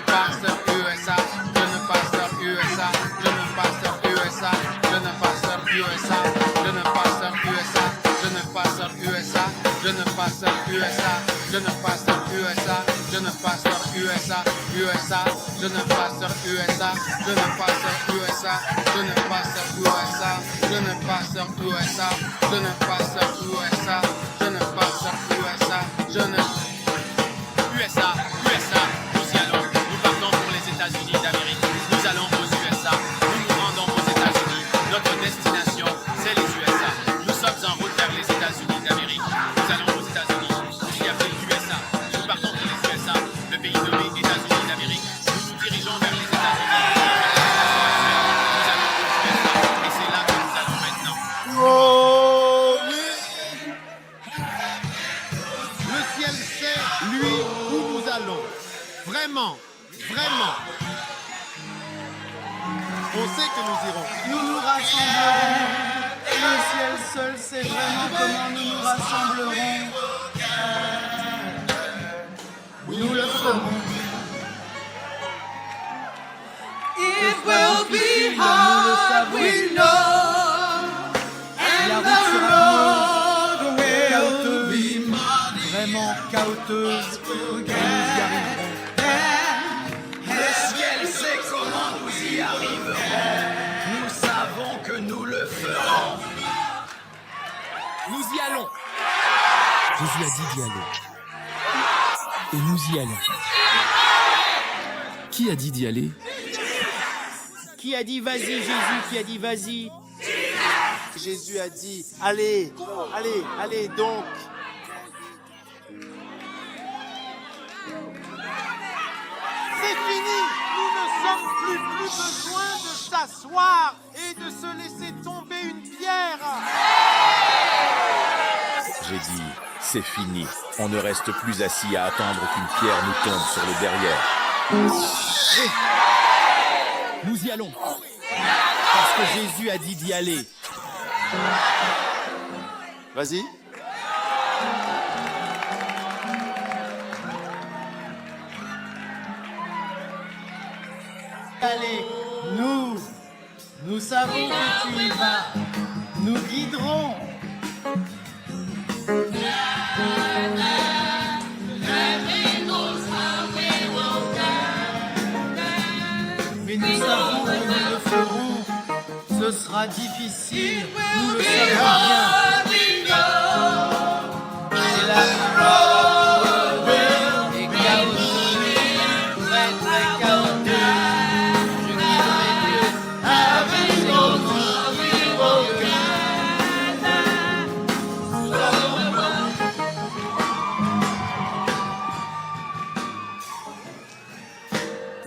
Pasteur USA, jeune pasteur USA, jeune pasteur USA, jeune pasteur USA, jeune pasteur USA, jeune pasteur USA, jeune pasteur USA, jeune pasteur USA, jeune pasteur USA, USA, jeune pasteur USA, jeune pasteur USA, jeune pasteur USA, jeune pasteur USA, jeune pasteur USA, jeune pasteur USA, jeune USA, nous y allons, nous partons pour les États-Unis d'Amérique, nous allons aux USA, nous nous rendons aux États-Unis, notre destination, c'est les USA, nous sommes en route vers les États-Unis d'Amérique, nous allons aux États-Unis, il y a les USA, nous partons pour les USA, le pays nommé États-Unis d'Amérique, nous nous dirigeons vers les États-Unis, nous allons aux USA, et c'est là que nous allons maintenant. Oh, oui. Le ciel sait, lui, où nous allons. Vraiment, vraiment. On sait que nous irons. Nous nous rassemblerons. Le ciel seul sait vraiment comment nous nous rassemblerons. Nous le ferons. It will be hard, we know. And the road will be muddy. Vraiment chaoteuse. Nous y arriverons. Le ciel sait comment nous y arriverons. Nous savons que nous le ferons. Nous y allons. Jésus a dit d'y aller. Et nous y allons. Qui a dit d'y aller? Qui a dit vas-y, Jésus? Qui a dit vas-y? Jésus a dit, allez, allez, allez donc. C'est fini. Nous ne sommes plus besoin de s'asseoir et de se laisser tomber une pierre. J'ai dit, c'est fini. On ne reste plus assis à attendre qu'une pierre nous tombe sur le derrière. Nous y allons. Parce que Jésus a dit d'y aller. Vas-y. Allez, nous savons que tu y vas. Nous guiderons. Mais nous savons que nous le ferons. Ce sera difficile. Nous le savons bien. C'est la road est chaotique, très très chaotique. Je guiderai Dieu avec ses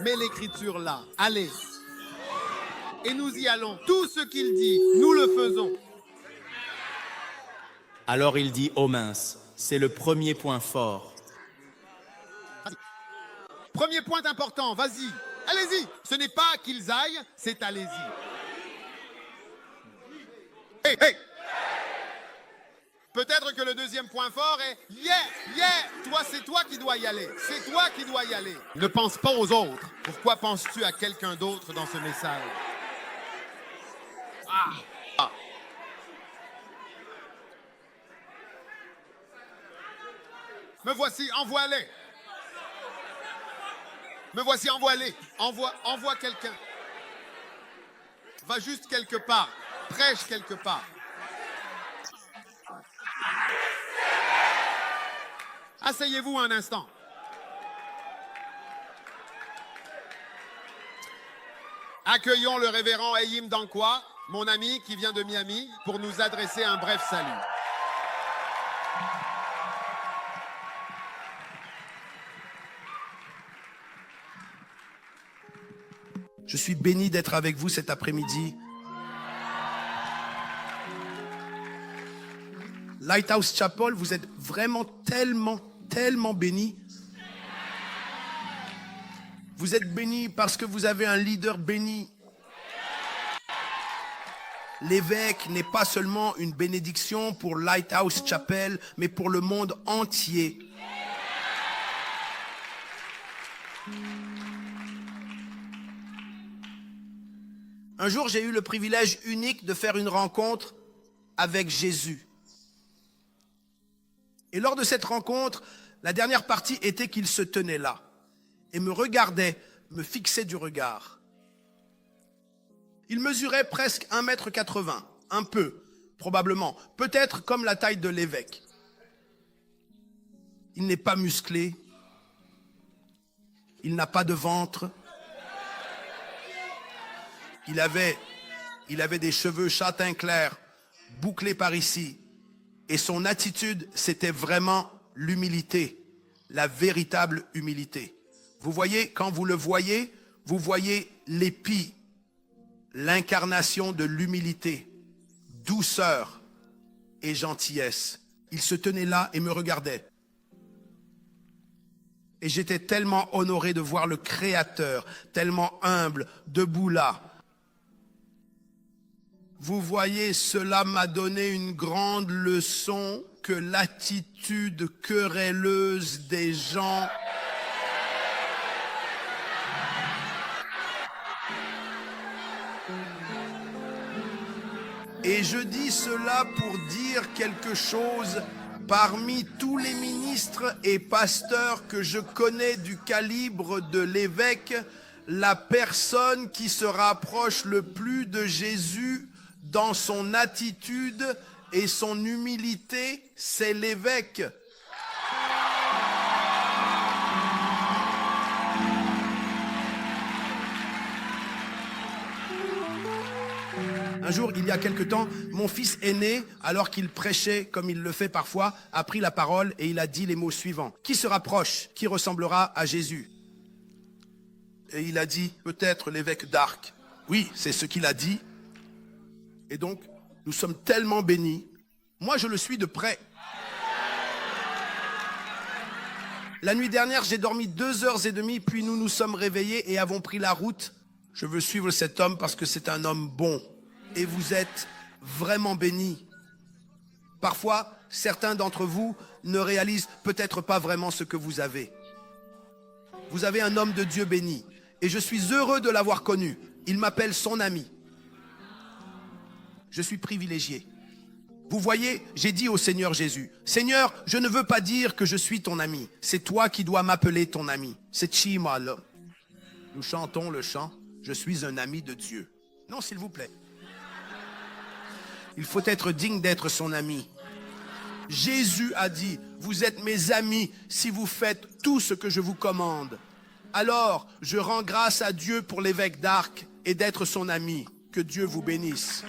Mets l'écriture là. Allez. Et nous y allons. Tout ce qu'il dit, nous le faisons. Alors il dit, ô mince, c'est le premier point fort. Premier point important, vas-y. Allez-y. Ce n'est pas qu'ils aillent, c'est allez-y. Hey, hey. Peut-être que le deuxième point fort est toi, c'est toi qui dois y aller. C'est toi qui dois y aller. Ne pense pas aux autres. Pourquoi penses-tu à quelqu'un d'autre dans ce message? Ah. Me voici, envoie-les. Me voici, envoie-les. Envoie quelqu'un. Va juste quelque part. Prêche quelque part. Asseyez-vous un instant. Accueillons le révérend Eyim Dankwa, mon ami qui vient de Miami, pour nous adresser un bref salut. Je suis béni d'être avec vous cet après-midi. Lighthouse Chapel, vous êtes vraiment tellement bénis. Vous êtes bénis parce que vous avez un leader béni. L'évêque n'est pas seulement une bénédiction pour Lighthouse Chapel, mais pour le monde entier. Un jour, j'ai eu le privilège unique de faire une rencontre avec Jésus. Et lors de cette rencontre, la dernière partie était qu'il se tenait là et me regardait, me fixait du regard. Il mesurait presque 1,80 m, un peu, probablement, peut-être comme la taille de l'évêque. Il n'est pas musclé, il n'a pas de ventre, il avait des cheveux châtain clair, bouclés par ici, et son attitude, c'était vraiment l'humilité, la véritable humilité. Vous voyez, quand vous le voyez, vous voyez l'épi, l'incarnation de l'humilité, douceur et gentillesse. Il se tenait là et me regardait. Et j'étais tellement honoré de voir le Créateur, tellement humble, debout là. Vous voyez, cela m'a donné une grande leçon que l'attitude querelleuse des gens et je dis cela pour dire quelque chose. Parmi tous les ministres et pasteurs que je connais du calibre de l'évêque, la personne qui se rapproche le plus de Jésus dans son attitude et son humilité, c'est l'évêque. Un jour, il y a quelque temps, mon fils aîné, alors qu'il prêchait, comme il le fait parfois, a pris la parole et il a dit les mots suivants. Qui se rapproche, qui ressemblera à Jésus? Et il a dit, peut-être l'évêque d'Arc. Oui, c'est ce qu'il a dit. Et donc, nous sommes tellement bénis. Moi, je le suis de près. La nuit dernière, j'ai dormi 2h30, puis nous nous sommes réveillés et avons pris la route. Je veux suivre cet homme parce que c'est un homme bon. Et vous êtes vraiment bénis. Parfois, certains d'entre vous ne réalisent peut-être pas vraiment ce que vous avez. Vous avez un homme de Dieu béni. Et je suis heureux de l'avoir connu. Il m'appelle son ami. Je suis privilégié. Vous voyez, j'ai dit au Seigneur Jésus, Seigneur, je ne veux pas dire que je suis ton ami. C'est toi qui dois m'appeler ton ami. C'est Chimala. Nous chantons le chant, je suis un ami de Dieu. Non, s'il vous plaît. Il faut être digne d'être son ami. Jésus a dit, vous êtes mes amis si vous faites tout ce que je vous commande. Alors, je rends grâce à Dieu pour l'évêque d'Arc et d'être son ami. Que Dieu vous bénisse.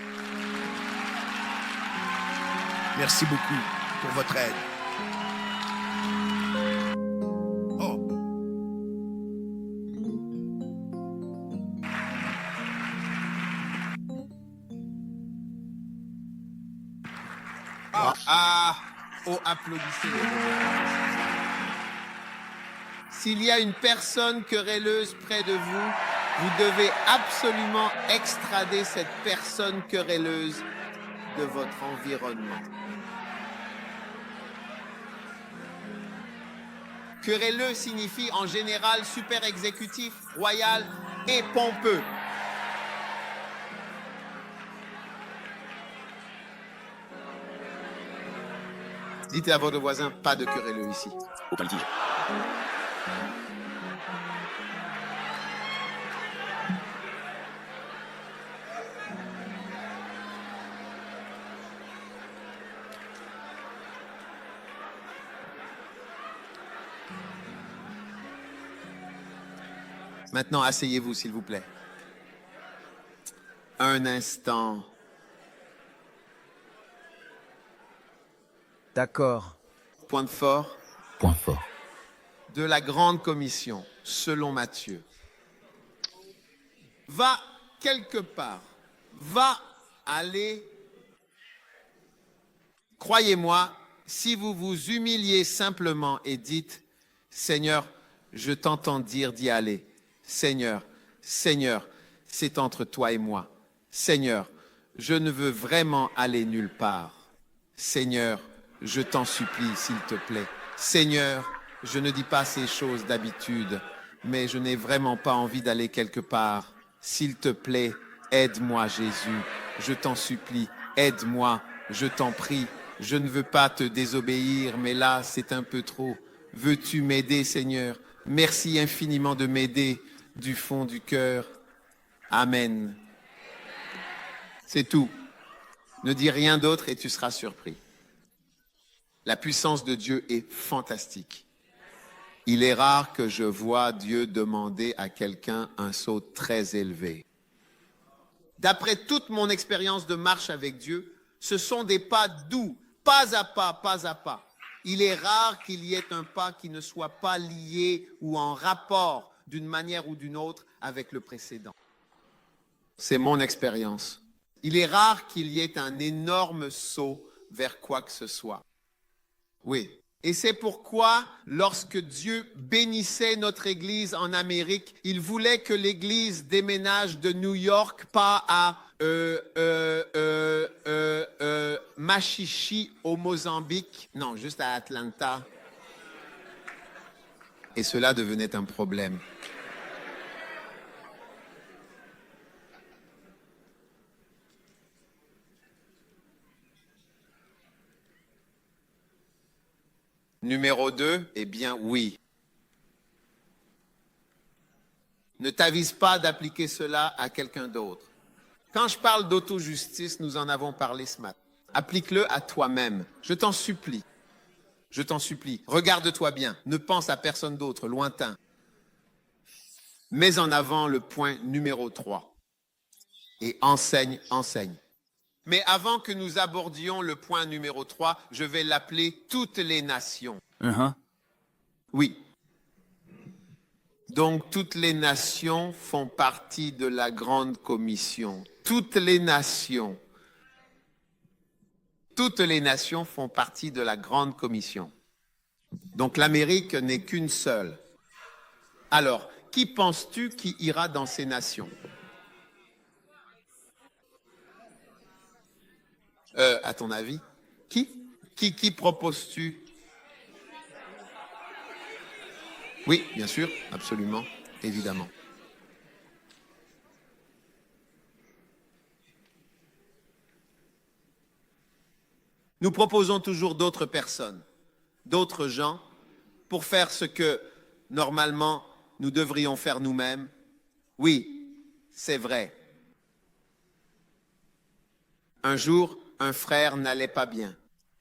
Merci beaucoup pour votre aide. Oh. Applaudissez. S'il y a une personne querelleuse près de vous, vous devez absolument extrader cette personne querelleuse de votre environnement. Querelleux signifie en général super exécutif, royal et pompeux. Dites à votre voisin, pas de querelleux ici. Aucun litige. Maintenant, asseyez-vous, s'il vous plaît. Un instant. D'accord. Point fort. Point fort. De la grande commission, selon Matthieu. Va quelque part. Va aller. Croyez-moi, si vous vous humiliez simplement et dites, Seigneur, je t'entends dire d'y aller. Seigneur, Seigneur, c'est entre toi et moi. Seigneur, je ne veux vraiment aller nulle part. Seigneur, je t'en supplie, s'il te plaît. Seigneur, je ne dis pas ces choses d'habitude, mais je n'ai vraiment pas envie d'aller quelque part. S'il te plaît, aide-moi, Jésus. Je t'en supplie, aide-moi, je t'en prie. Je ne veux pas te désobéir, mais là, c'est un peu trop. Veux-tu m'aider, Seigneur? Merci infiniment de m'aider du fond du cœur. Amen. C'est tout. Ne dis rien d'autre et tu seras surpris. La puissance de Dieu est fantastique. Il est rare que je vois Dieu demander à quelqu'un un saut très élevé. D'après toute mon expérience de marche avec Dieu, ce sont des pas doux, pas à pas, pas à pas. Il est rare qu'il y ait un pas qui ne soit pas lié ou en rapport d'une manière ou d'une autre avec le précédent. C'est mon expérience. Il est rare qu'il y ait un énorme saut vers quoi que ce soit. Oui. Et c'est pourquoi, lorsque Dieu bénissait notre Église en Amérique, il voulait que l'Église déménage de New York, pas à Machichi au Mozambique, non, juste à Atlanta. Et cela devenait un problème. Numéro 2, eh bien oui. Ne t'avise pas d'appliquer cela à quelqu'un d'autre. Quand je parle d'auto-justice, nous en avons parlé ce matin. Applique-le à toi-même. Je t'en supplie. Je t'en supplie. Regarde-toi bien. Ne pense à personne d'autre, lointain. Mets en avant le point numéro 3. Et enseigne, enseigne. Mais avant que nous abordions le point numéro 3, je vais l'appeler « Toutes les nations ». Oui. Donc, toutes les nations font partie de la grande commission. Toutes les nations font partie de la grande commission. Donc, l'Amérique n'est qu'une seule. Alors, qui penses-tu qui ira dans ces nations? À ton avis? Qui proposes-tu? Oui, bien sûr, absolument, évidemment. Nous proposons toujours d'autres personnes, d'autres gens, pour faire ce que, normalement, nous devrions faire nous-mêmes. Oui, c'est vrai. Un jour, un frère n'allait pas bien.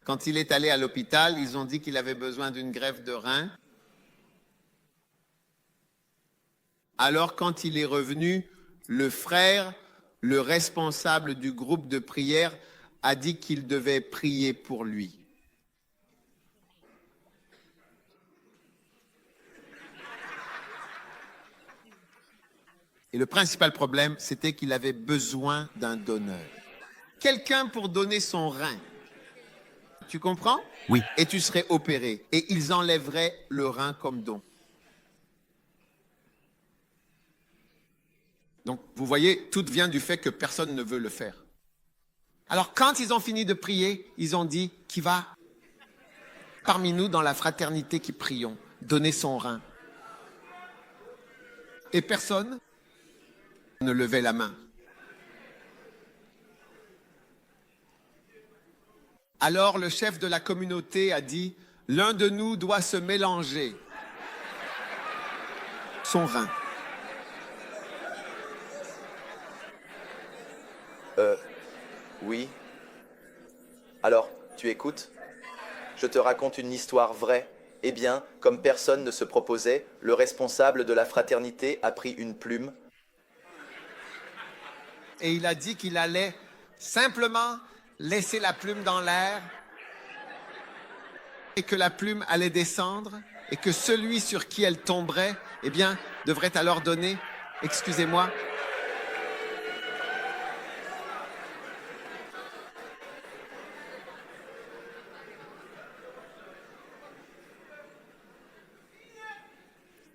Quand il est allé à l'hôpital, ils ont dit qu'il avait besoin d'une greffe de rein. Alors, quand il est revenu, le frère, le responsable du groupe de prière, a dit qu'il devait prier pour lui. Et le principal problème, c'était qu'il avait besoin d'un donneur. Quelqu'un pour donner son rein. Tu comprends? Oui. Et tu serais opéré. Et ils enlèveraient le rein comme don. Donc, vous voyez, tout vient du fait que personne ne veut le faire. Alors, quand ils ont fini de prier, ils ont dit, qui va parmi nous dans la fraternité qui prions, donner son rein? Et personne ne levait la main. Alors, le chef de la communauté a dit, l'un de nous doit se mélanger son rein. Oui. Alors, tu écoutes? Je te raconte une histoire vraie. Eh bien, comme personne ne se proposait, le responsable de la fraternité a pris une plume. Et il a dit qu'il allait simplement laisser la plume dans l'air et que la plume allait descendre et que celui sur qui elle tomberait, eh bien, devrait alors donner, excusez-moi,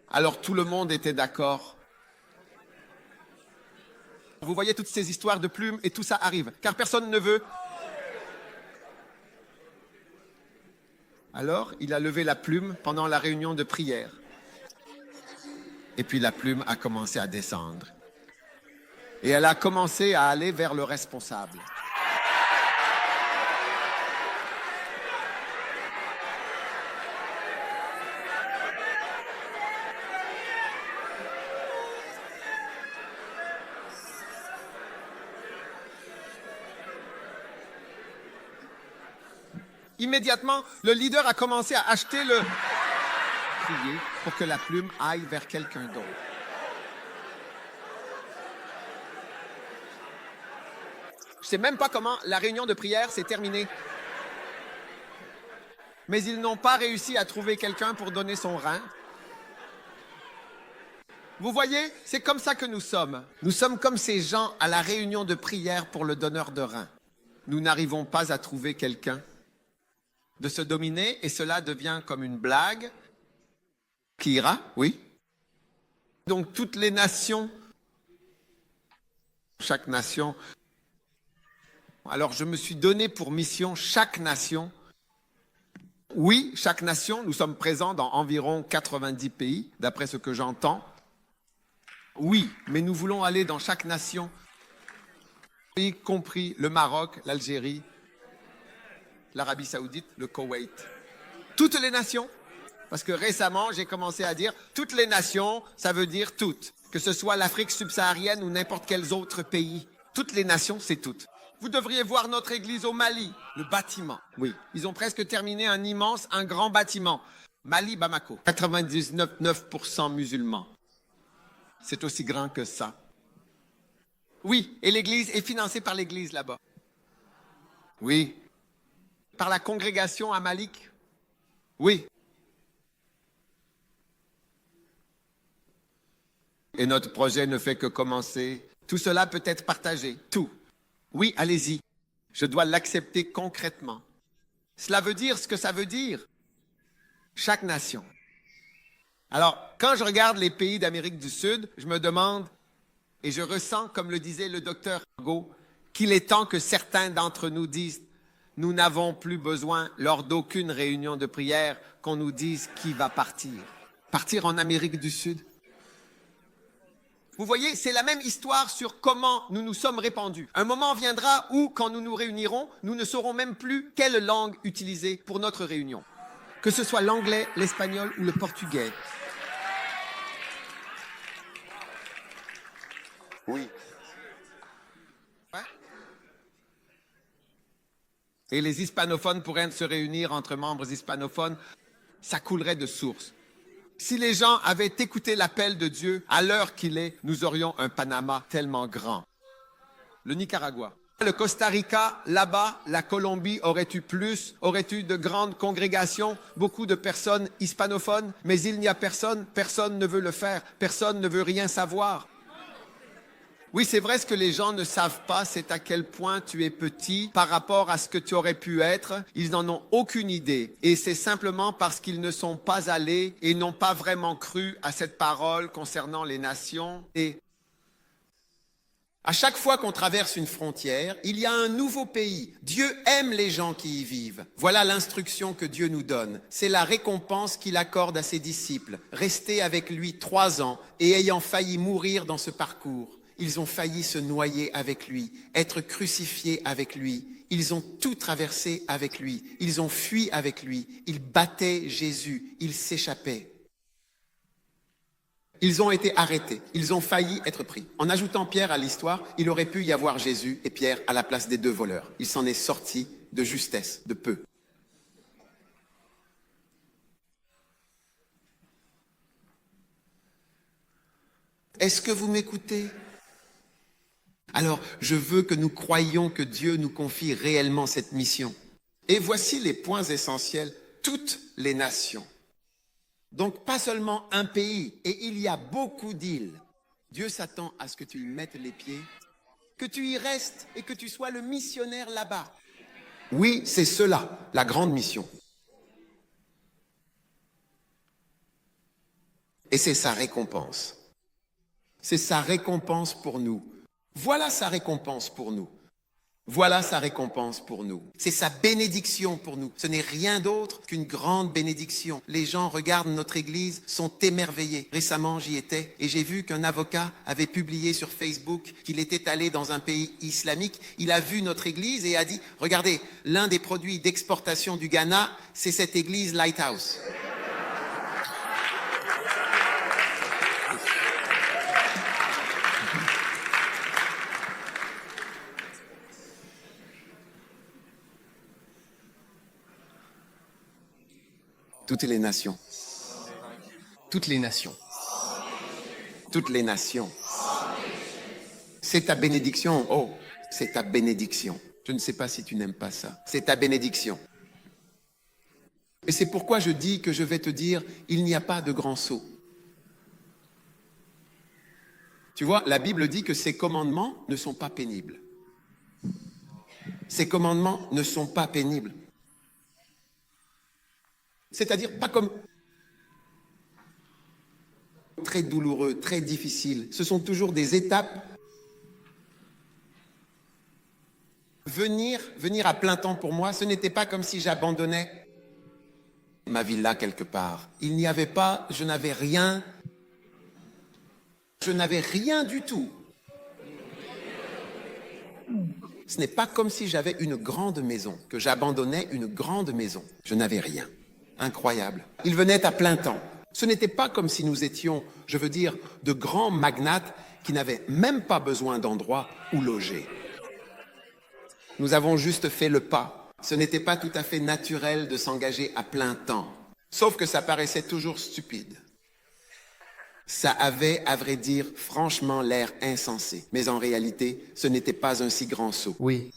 alors tout le monde était d'accord. Vous voyez toutes ces histoires de plumes et tout ça arrive, car personne ne veut. Alors, il a levé la plume pendant la réunion de prière. Et puis la plume a commencé à descendre. Et elle a commencé à aller vers le responsable. Immédiatement, le leader a commencé à acheter le... prier pour que la plume aille vers quelqu'un d'autre. Je ne sais même pas comment la réunion de prière s'est terminée. Mais ils n'ont pas réussi à trouver quelqu'un pour donner son rein. Vous voyez, c'est comme ça que nous sommes. Nous sommes comme ces gens à la réunion de prière pour le donneur de rein. Nous n'arrivons pas à trouver quelqu'un de se dominer et cela devient comme une blague qui ira, oui. Donc toutes les nations, chaque nation, alors je me suis donné pour mission chaque nation. Oui, chaque nation, nous sommes présents dans environ 90 pays, d'après ce que j'entends. Oui, mais nous voulons aller dans chaque nation, y compris le Maroc, l'Algérie, l'Arabie Saoudite, le Koweït. Toutes les nations. Parce que récemment, j'ai commencé à dire toutes les nations, ça veut dire toutes. Que ce soit l'Afrique subsaharienne ou n'importe quel autre pays. Toutes les nations, c'est toutes. Vous devriez voir notre église au Mali, le bâtiment. Oui, ils ont presque terminé un grand bâtiment. Mali, Bamako. 99,9% musulmans. C'est aussi grand que ça. Oui, et l'église est financée par l'église là-bas. Oui. Par la congrégation à Malik? Oui. Et notre projet ne fait que commencer. Tout cela peut être partagé. Tout. Oui, allez-y. Je dois l'accepter concrètement. Cela veut dire ce que ça veut dire. Chaque nation. Alors, quand je regarde les pays d'Amérique du Sud, je me demande, et je ressens, comme le disait le docteur Argo, qu'il est temps que certains d'entre nous disent Nous n'avons plus besoin, lors d'aucune réunion de prière, qu'on nous dise qui va partir. Partir en Amérique du Sud. Vous voyez, c'est la même histoire sur comment nous nous sommes répandus. Un moment viendra où, quand nous nous réunirons, nous ne saurons même plus quelle langue utiliser pour notre réunion. Que ce soit l'anglais, l'espagnol ou le portugais. Oui. Et les hispanophones pourraient se réunir entre membres hispanophones, ça coulerait de source. Si les gens avaient écouté l'appel de Dieu à l'heure qu'il est, nous aurions un Panama tellement grand. Le Nicaragua, le Costa Rica, là-bas, la Colombie aurait eu de grandes congrégations, beaucoup de personnes hispanophones, mais il n'y a personne, personne ne veut le faire, personne ne veut rien savoir. Oui, c'est vrai, ce que les gens ne savent pas, c'est à quel point tu es petit par rapport à ce que tu aurais pu être. Ils n'en ont aucune idée. Et c'est simplement parce qu'ils ne sont pas allés et n'ont pas vraiment cru à cette parole concernant les nations. Et à chaque fois qu'on traverse une frontière, il y a un nouveau pays. Dieu aime les gens qui y vivent. Voilà l'instruction que Dieu nous donne. C'est la récompense qu'il accorde à ses disciples. Rester avec lui 3 ans et ayant failli mourir dans ce parcours. Ils ont failli se noyer avec lui, être crucifiés avec lui. Ils ont tout traversé avec lui. Ils ont fui avec lui. Ils battaient Jésus. Ils s'échappaient. Ils ont été arrêtés. Ils ont failli être pris. En ajoutant Pierre à l'histoire, il aurait pu y avoir Jésus et Pierre à la place des 2 voleurs. Il s'en est sorti de justesse, de peu. Est-ce que vous m'écoutez ? Alors, je veux que nous croyions que Dieu nous confie réellement cette mission. Et voici les points essentiels. Toutes les nations. Donc, pas seulement un pays. Et il y a beaucoup d'îles. Dieu s'attend à ce que tu y mettes les pieds, que tu y restes et que tu sois le missionnaire là-bas. Oui, c'est cela, la grande mission. Et c'est sa récompense. C'est sa récompense pour nous. Voilà sa récompense pour nous. Voilà sa récompense pour nous. C'est sa bénédiction pour nous. Ce n'est rien d'autre qu'une grande bénédiction. Les gens regardent notre église, sont émerveillés. Récemment, j'y étais et j'ai vu qu'un avocat avait publié sur Facebook qu'il était allé dans un pays islamique. Il a vu notre église et a dit, regardez, l'un des produits d'exportation du Ghana, c'est cette église Lighthouse. Toutes les nations. Toutes les nations. Toutes les nations. C'est ta bénédiction. Oh, c'est ta bénédiction. Je ne sais pas si tu n'aimes pas ça. C'est ta bénédiction. Et c'est pourquoi je dis que je vais te dire, il n'y a pas de grand saut. Tu vois, la Bible dit que ces commandements ne sont pas pénibles. Ces commandements ne sont pas pénibles. C'est-à-dire pas comme très douloureux, très difficile. Ce sont toujours des étapes. Venir à plein temps pour moi, ce n'était pas comme si j'abandonnais ma vie là quelque part. Il n'y avait pas, je n'avais rien du tout. Ce n'est pas comme si j'avais une grande maison, que j'abandonnais une grande maison. Je n'avais rien. Incroyable. Il venait à plein temps. Ce n'était pas comme si nous étions, je veux dire, de grands magnates qui n'avaient même pas besoin d'endroit où loger. Nous avons juste fait le pas. Ce n'était pas tout à fait naturel de s'engager à plein temps. Sauf que ça paraissait toujours stupide. Ça avait, à vrai dire, franchement l'air insensé. Mais en réalité, ce n'était pas un si grand saut. Oui.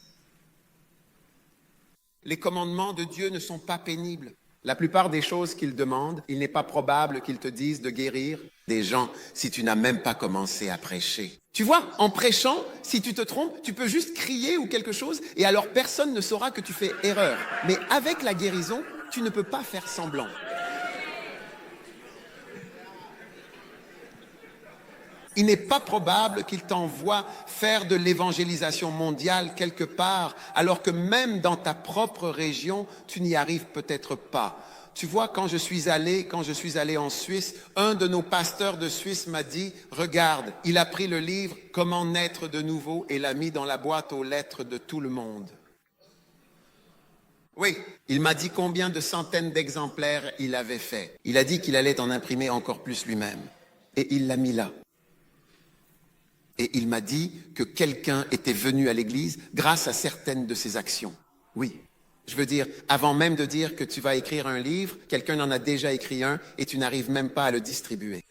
Les commandements de Dieu ne sont pas pénibles. La plupart des choses qu'il demande, il n'est pas probable qu'il te dise de guérir des gens si tu n'as même pas commencé à prêcher. Tu vois, en prêchant, si tu te trompes, tu peux juste crier ou quelque chose et alors personne ne saura que tu fais erreur. Mais avec la guérison, tu ne peux pas faire semblant. Il n'est pas probable qu'il t'envoie faire de l'évangélisation mondiale quelque part, alors que même dans ta propre région, tu n'y arrives peut-être pas. Tu vois, quand je suis allé en Suisse, un de nos pasteurs de Suisse m'a dit, regarde, il a pris le livre Comment naître de nouveau et l'a mis dans la boîte aux lettres de tout le monde. Oui, il m'a dit combien de centaines d'exemplaires il avait fait. Il a dit qu'il allait en imprimer encore plus lui-même. Et il l'a mis là. Et il m'a dit que quelqu'un était venu à l'église grâce à certaines de ses actions. Oui. Je veux dire, avant même de dire que tu vas écrire un livre, quelqu'un en a déjà écrit un et tu n'arrives même pas à le distribuer.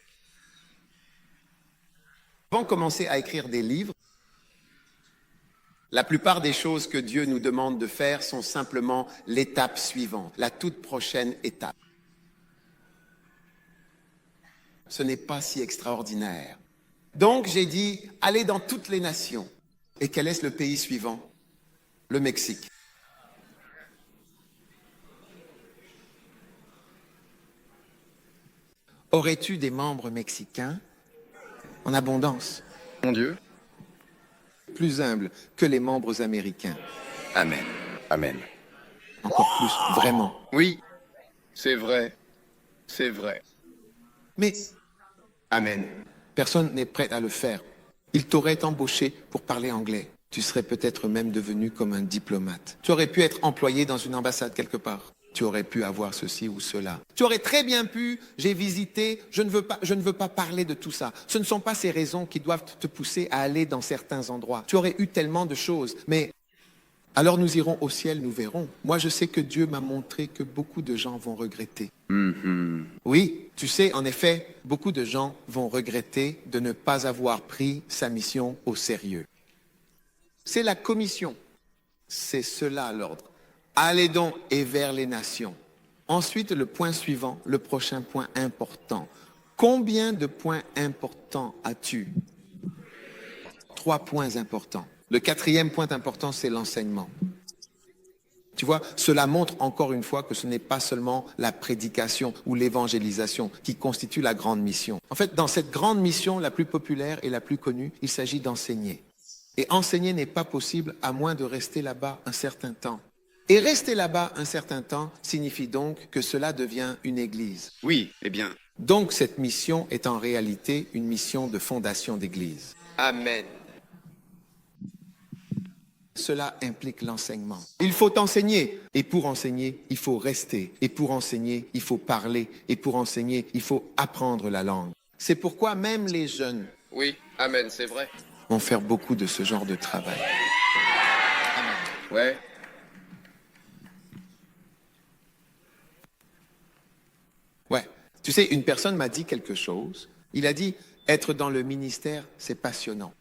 Avant de commencer à écrire des livres, la plupart des choses que Dieu nous demande de faire sont simplement l'étape suivante, la toute prochaine étape. Ce n'est pas si extraordinaire. Donc j'ai dit, allez dans toutes les nations. Et quel est le pays suivant? Le Mexique. Aurais-tu des membres mexicains en abondance? Mon Dieu. Plus humbles que les membres américains. Amen. Amen. Encore plus, vraiment. Oui, c'est vrai. C'est vrai. Mais Amen. personne n'est prêt à le faire. Il t'aurait embauché pour parler anglais. Tu serais peut-être même devenu comme un diplomate. Tu aurais pu être employé dans une ambassade quelque part. Tu aurais pu avoir ceci ou cela. Tu aurais très bien pu, j'ai visité, je ne veux pas parler de tout ça. Ce ne sont pas ces raisons qui doivent te pousser à aller dans certains endroits. Tu aurais eu tellement de choses, mais alors nous irons au ciel, nous verrons. Moi, je sais que Dieu m'a montré que beaucoup de gens vont regretter. Oui, tu sais, en effet, beaucoup de gens vont regretter de ne pas avoir pris sa mission au sérieux. C'est la commission. C'est cela l'ordre. Allez donc et vers les nations. Ensuite, le point suivant, le prochain point important. Combien de points importants as-tu? 3 points importants. Le 4e point important, c'est l'enseignement. Tu vois, cela montre encore une fois que ce n'est pas seulement la prédication ou l'évangélisation qui constitue la grande mission. En fait, dans cette grande mission, la plus populaire et la plus connue, il s'agit d'enseigner. Et enseigner n'est pas possible à moins de rester là-bas un certain temps. Et rester là-bas un certain temps signifie donc que cela devient une église. Oui, eh bien. Donc cette mission est en réalité une mission de fondation d'église. Amen. Cela implique l'enseignement. Il faut enseigner. Et pour enseigner, il faut rester. Et pour enseigner, il faut parler. Et pour enseigner, il faut apprendre la langue. C'est pourquoi même les jeunes Oui, amen, c'est vrai. vont faire beaucoup de ce genre de travail. Ouais. Ouais. Tu sais, une personne m'a dit quelque chose. Il a dit, être dans le ministère, c'est passionnant.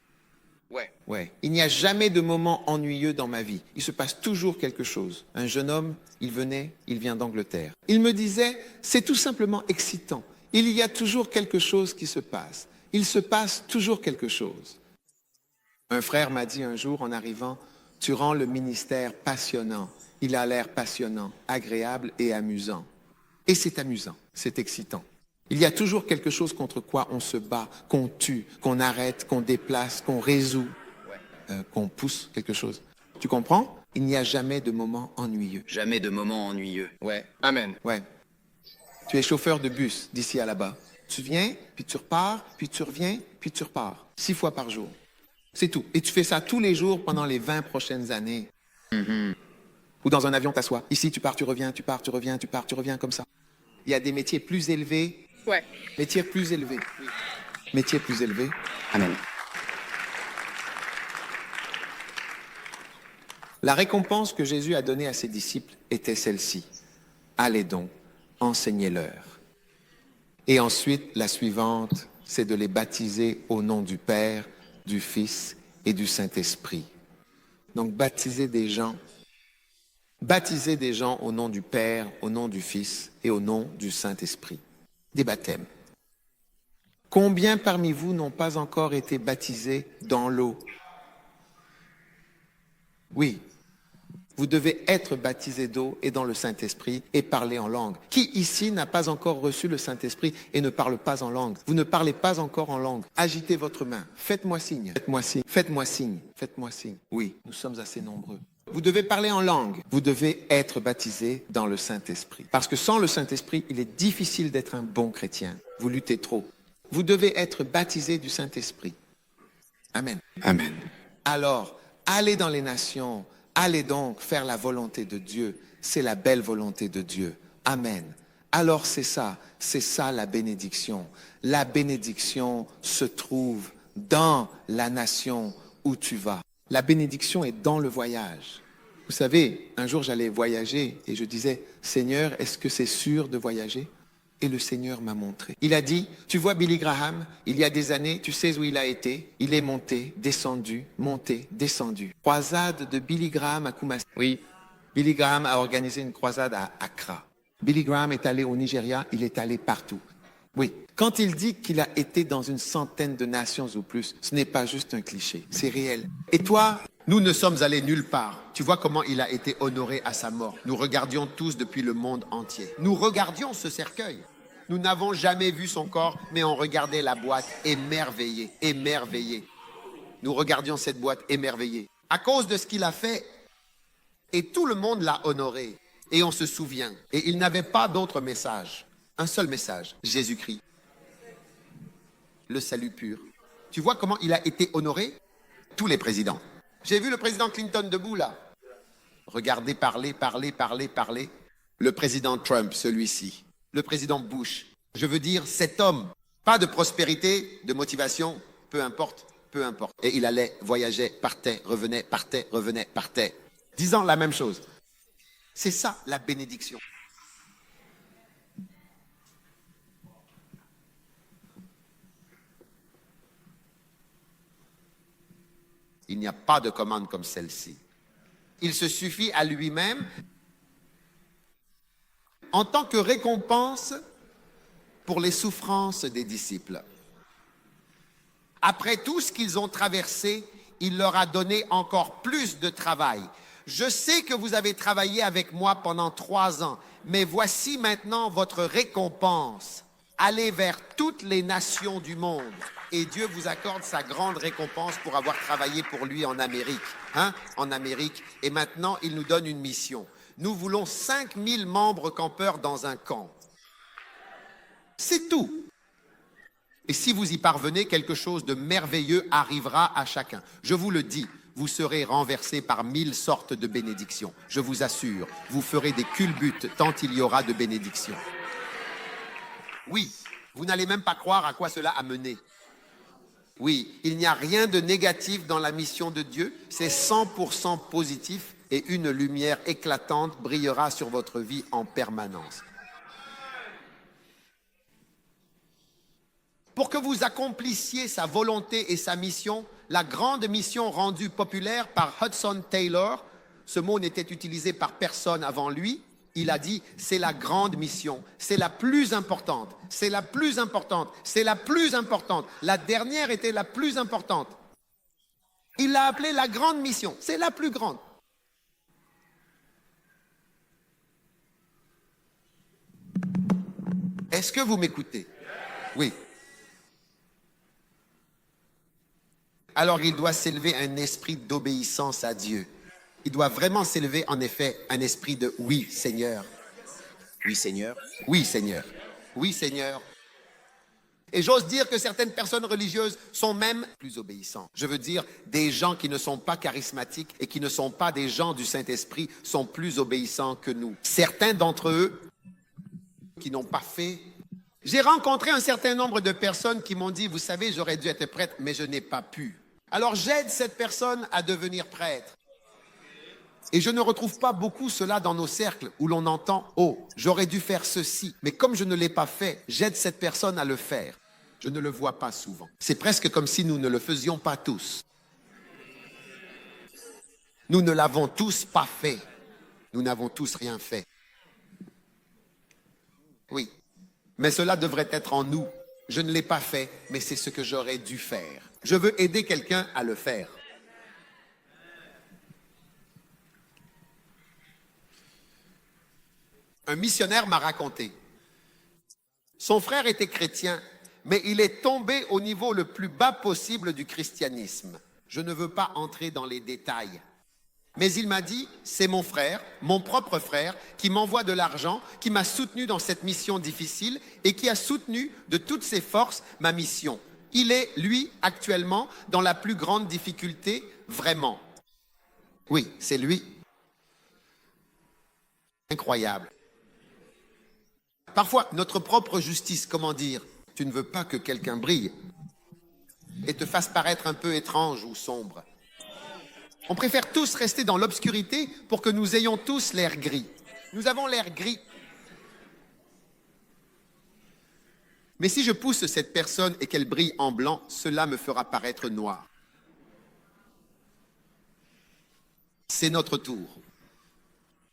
Ouais. Ouais. Il n'y a jamais de moment ennuyeux dans ma vie. Il se passe toujours quelque chose. Un jeune homme, il vient d'Angleterre. Il me disait, c'est tout simplement excitant. Il y a toujours quelque chose qui se passe. Il se passe toujours quelque chose. Un frère m'a dit un jour en arrivant, tu rends le ministère passionnant. Il a l'air passionnant, agréable et amusant. Et c'est amusant, c'est excitant. Il y a toujours quelque chose contre quoi on se bat, qu'on tue, qu'on arrête, qu'on déplace, qu'on résout, qu'on pousse quelque chose. Tu comprends? Il n'y a jamais de moment ennuyeux. Jamais de moment ennuyeux. Ouais. Amen. Ouais. Tu es chauffeur de bus d'ici à là-bas. Tu viens, puis tu repars, puis tu reviens, puis tu repars. 6 fois par jour. C'est tout. Et tu fais ça tous les jours pendant les 20 prochaines années. Ou dans un avion, t'assois. Ici, tu pars, tu reviens, tu pars, tu reviens, tu pars, tu reviens, comme ça. Il y a des métiers plus élevés. Ouais. Métiers plus élevés. Métiers plus élevés. Amen. La récompense que Jésus a donnée à ses disciples était celle-ci. Allez donc, enseignez-leur. Et ensuite, la suivante, c'est de les baptiser au nom du Père, du Fils et du Saint-Esprit. Donc, baptiser des gens au nom du Père, au nom du Fils et au nom du Saint-Esprit. Des baptêmes. Combien parmi vous n'ont pas encore été baptisés dans l'eau? Oui. Vous devez être baptisé d'eau et dans le Saint-Esprit et parler en langue. Qui ici n'a pas encore reçu le Saint-Esprit et ne parle pas en langue? Vous ne parlez pas encore en langue. Agitez votre main. Faites-moi signe. Faites-moi signe. Faites-moi signe. Faites-moi signe. Oui, nous sommes assez nombreux. Vous devez parler en langue. Vous devez être baptisé dans le Saint-Esprit. Parce que sans le Saint-Esprit, il est difficile d'être un bon chrétien. Vous luttez trop. Vous devez être baptisé du Saint-Esprit. Amen. Amen. Alors, allez dans les nations. Allez donc faire la volonté de Dieu. C'est la belle volonté de Dieu. Amen. Alors c'est ça la bénédiction. La bénédiction se trouve dans la nation où tu vas. La bénédiction est dans le voyage. Vous savez, un jour j'allais voyager et je disais, Seigneur, est-ce que c'est sûr de voyager? Et le Seigneur m'a montré. Il a dit, tu vois Billy Graham, il y a des années, tu sais où il a été? Il est monté, descendu, monté, descendu. Croisade de Billy Graham à Kumasi. Oui, Billy Graham a organisé une croisade à Accra. Billy Graham est allé au Nigeria, il est allé partout. Oui, quand il dit qu'il a été dans une centaine de nations ou plus, ce n'est pas juste un cliché, c'est réel. Et toi, nous ne sommes allés nulle part. Tu vois comment il a été honoré à sa mort. Nous regardions tous depuis le monde entier. Nous regardions ce cercueil. Nous n'avons jamais vu son corps, mais on regardait la boîte émerveillés, émerveillés. Nous regardions cette boîte émerveillée. À cause de ce qu'il a fait, et tout le monde l'a honoré. Et on se souvient. Et il n'avait pas d'autre message. Un seul message, Jésus-Christ. Le salut pur. Tu vois comment il a été honoré? Tous les présidents. J'ai vu le président Clinton debout là. Regardez, parler. Le président Trump, celui-ci. Le président Bush. Je veux dire, cet homme, pas de prospérité, de motivation, peu importe. Et il allait, voyageait, partait, revenait, disant la même chose. C'est ça la bénédiction. Il n'y a pas de commande comme celle-ci. Il se suffit à lui-même en tant que récompense pour les souffrances des disciples. Après tout ce qu'ils ont traversé, il leur a donné encore plus de travail. Je sais que vous avez travaillé avec moi pendant 3 ans, mais voici maintenant votre récompense. Allez vers toutes les nations du monde. Et Dieu vous accorde sa grande récompense pour avoir travaillé pour lui en Amérique. En Amérique. Et maintenant, il nous donne une mission. Nous voulons 5000 membres campeurs dans un camp. C'est tout. Et si vous y parvenez, quelque chose de merveilleux arrivera à chacun. Je vous le dis, vous serez renversés par 1000 sortes de bénédictions. Je vous assure, vous ferez des culbutes tant il y aura de bénédictions. Oui, vous n'allez même pas croire à quoi cela a mené. Oui, il n'y a rien de négatif dans la mission de Dieu, c'est 100% positif et une lumière éclatante brillera sur votre vie en permanence. Pour que vous accomplissiez sa volonté et sa mission, la grande mission rendue populaire par Hudson Taylor, ce mot n'était utilisé par personne avant lui, il a dit, c'est la grande mission, c'est la plus importante, c'est la plus importante, c'est la plus importante. La dernière était la plus importante. Il l'a appelée la grande mission, c'est la plus grande. Est-ce que vous m'écoutez? Oui. Alors il doit s'élever un esprit d'obéissance à Dieu. Il doit vraiment s'élever, en effet, un esprit de « Oui, Seigneur. Oui, Seigneur. Oui, Seigneur. Oui, Seigneur. » Et j'ose dire que certaines personnes religieuses sont même plus obéissantes. Je veux dire, des gens qui ne sont pas charismatiques et qui ne sont pas des gens du Saint-Esprit sont plus obéissants que nous. Certains d'entre eux qui n'ont pas fait. J'ai rencontré un certain nombre de personnes qui m'ont dit « Vous savez, j'aurais dû être prêtre, mais je n'ai pas pu. » Alors j'aide cette personne à devenir prêtre. Et je ne retrouve pas beaucoup cela dans nos cercles où l'on entend « Oh, j'aurais dû faire ceci. » Mais comme je ne l'ai pas fait, j'aide cette personne à le faire. Je ne le vois pas souvent. C'est presque comme si nous ne le faisions pas tous. Nous ne l'avons tous pas fait. Nous n'avons tous rien fait. Oui. Mais cela devrait être en nous. Je ne l'ai pas fait, mais c'est ce que j'aurais dû faire. Je veux aider quelqu'un à le faire. Un missionnaire m'a raconté. Son frère était chrétien, mais il est tombé au niveau le plus bas possible du christianisme. Je ne veux pas entrer dans les détails. Mais il m'a dit, c'est mon frère, mon propre frère, qui m'envoie de l'argent, qui m'a soutenu dans cette mission difficile et qui a soutenu de toutes ses forces ma mission. Il est, lui, actuellement, dans la plus grande difficulté, vraiment. Oui, c'est lui. Incroyable. Parfois, notre propre justice, comment dire, tu ne veux pas que quelqu'un brille et te fasse paraître un peu étrange ou sombre. On préfère tous rester dans l'obscurité pour que nous ayons tous l'air gris. Nous avons l'air gris. Mais si je pousse cette personne et qu'elle brille en blanc, cela me fera paraître noir. C'est notre tour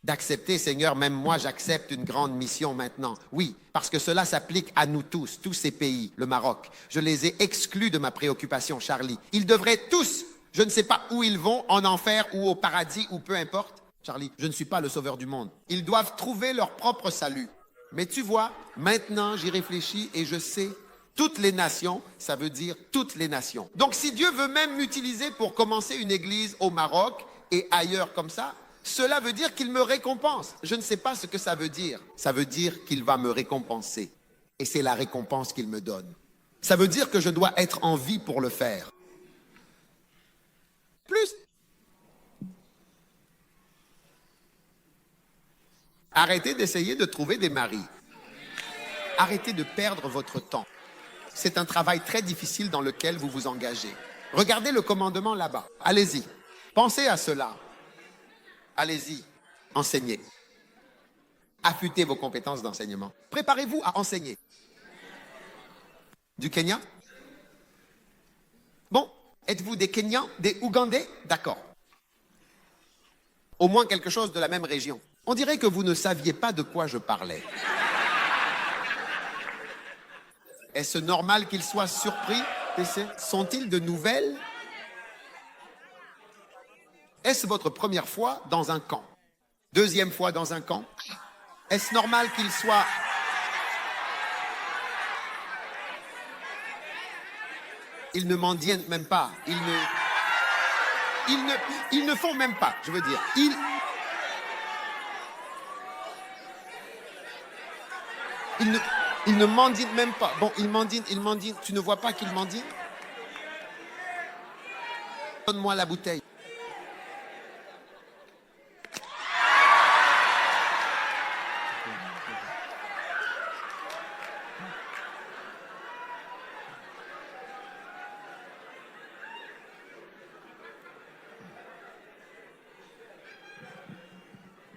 d'accepter, Seigneur, même moi j'accepte une grande mission maintenant. Oui, parce que cela s'applique à nous tous ces pays, le Maroc. Je les ai exclus de ma préoccupation, Charlie. Ils devraient tous, je ne sais pas où ils vont, en enfer ou au paradis ou peu importe. Charlie, je ne suis pas le sauveur du monde. Ils doivent trouver leur propre salut. Mais tu vois, maintenant j'y réfléchis et je sais, toutes les nations, ça veut dire toutes les nations. Donc si Dieu veut même m'utiliser pour commencer une église au Maroc et ailleurs comme ça, cela veut dire qu'il me récompense. Je ne sais pas ce que ça veut dire. Ça veut dire qu'il va me récompenser. Et c'est la récompense qu'il me donne. Ça veut dire que je dois être en vie pour le faire. Plus. Arrêtez d'essayer de trouver des maris. Arrêtez de perdre votre temps. C'est un travail très difficile dans lequel vous vous engagez. Regardez le commandement là-bas. Allez-y. Pensez à cela. Allez-y, enseignez. Affûtez vos compétences d'enseignement. Préparez-vous à enseigner. Du Kenya? Bon, êtes-vous des Kenyans, des Ougandais? D'accord. Au moins quelque chose de la même région. On dirait que vous ne saviez pas de quoi je parlais. Est-ce normal qu'ils soient surpris? Sont-ils de nouvelles? Est-ce votre première fois dans un camp? Deuxième fois dans un camp? Est-ce normal qu'ils soient... Ils ne mendiennent même pas. Ils ne font même pas, je veux dire. Ils ne mendient même pas. Bon, ils mendient. Tu ne vois pas qu'ils mendient? Donne-moi la bouteille.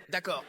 D'accord.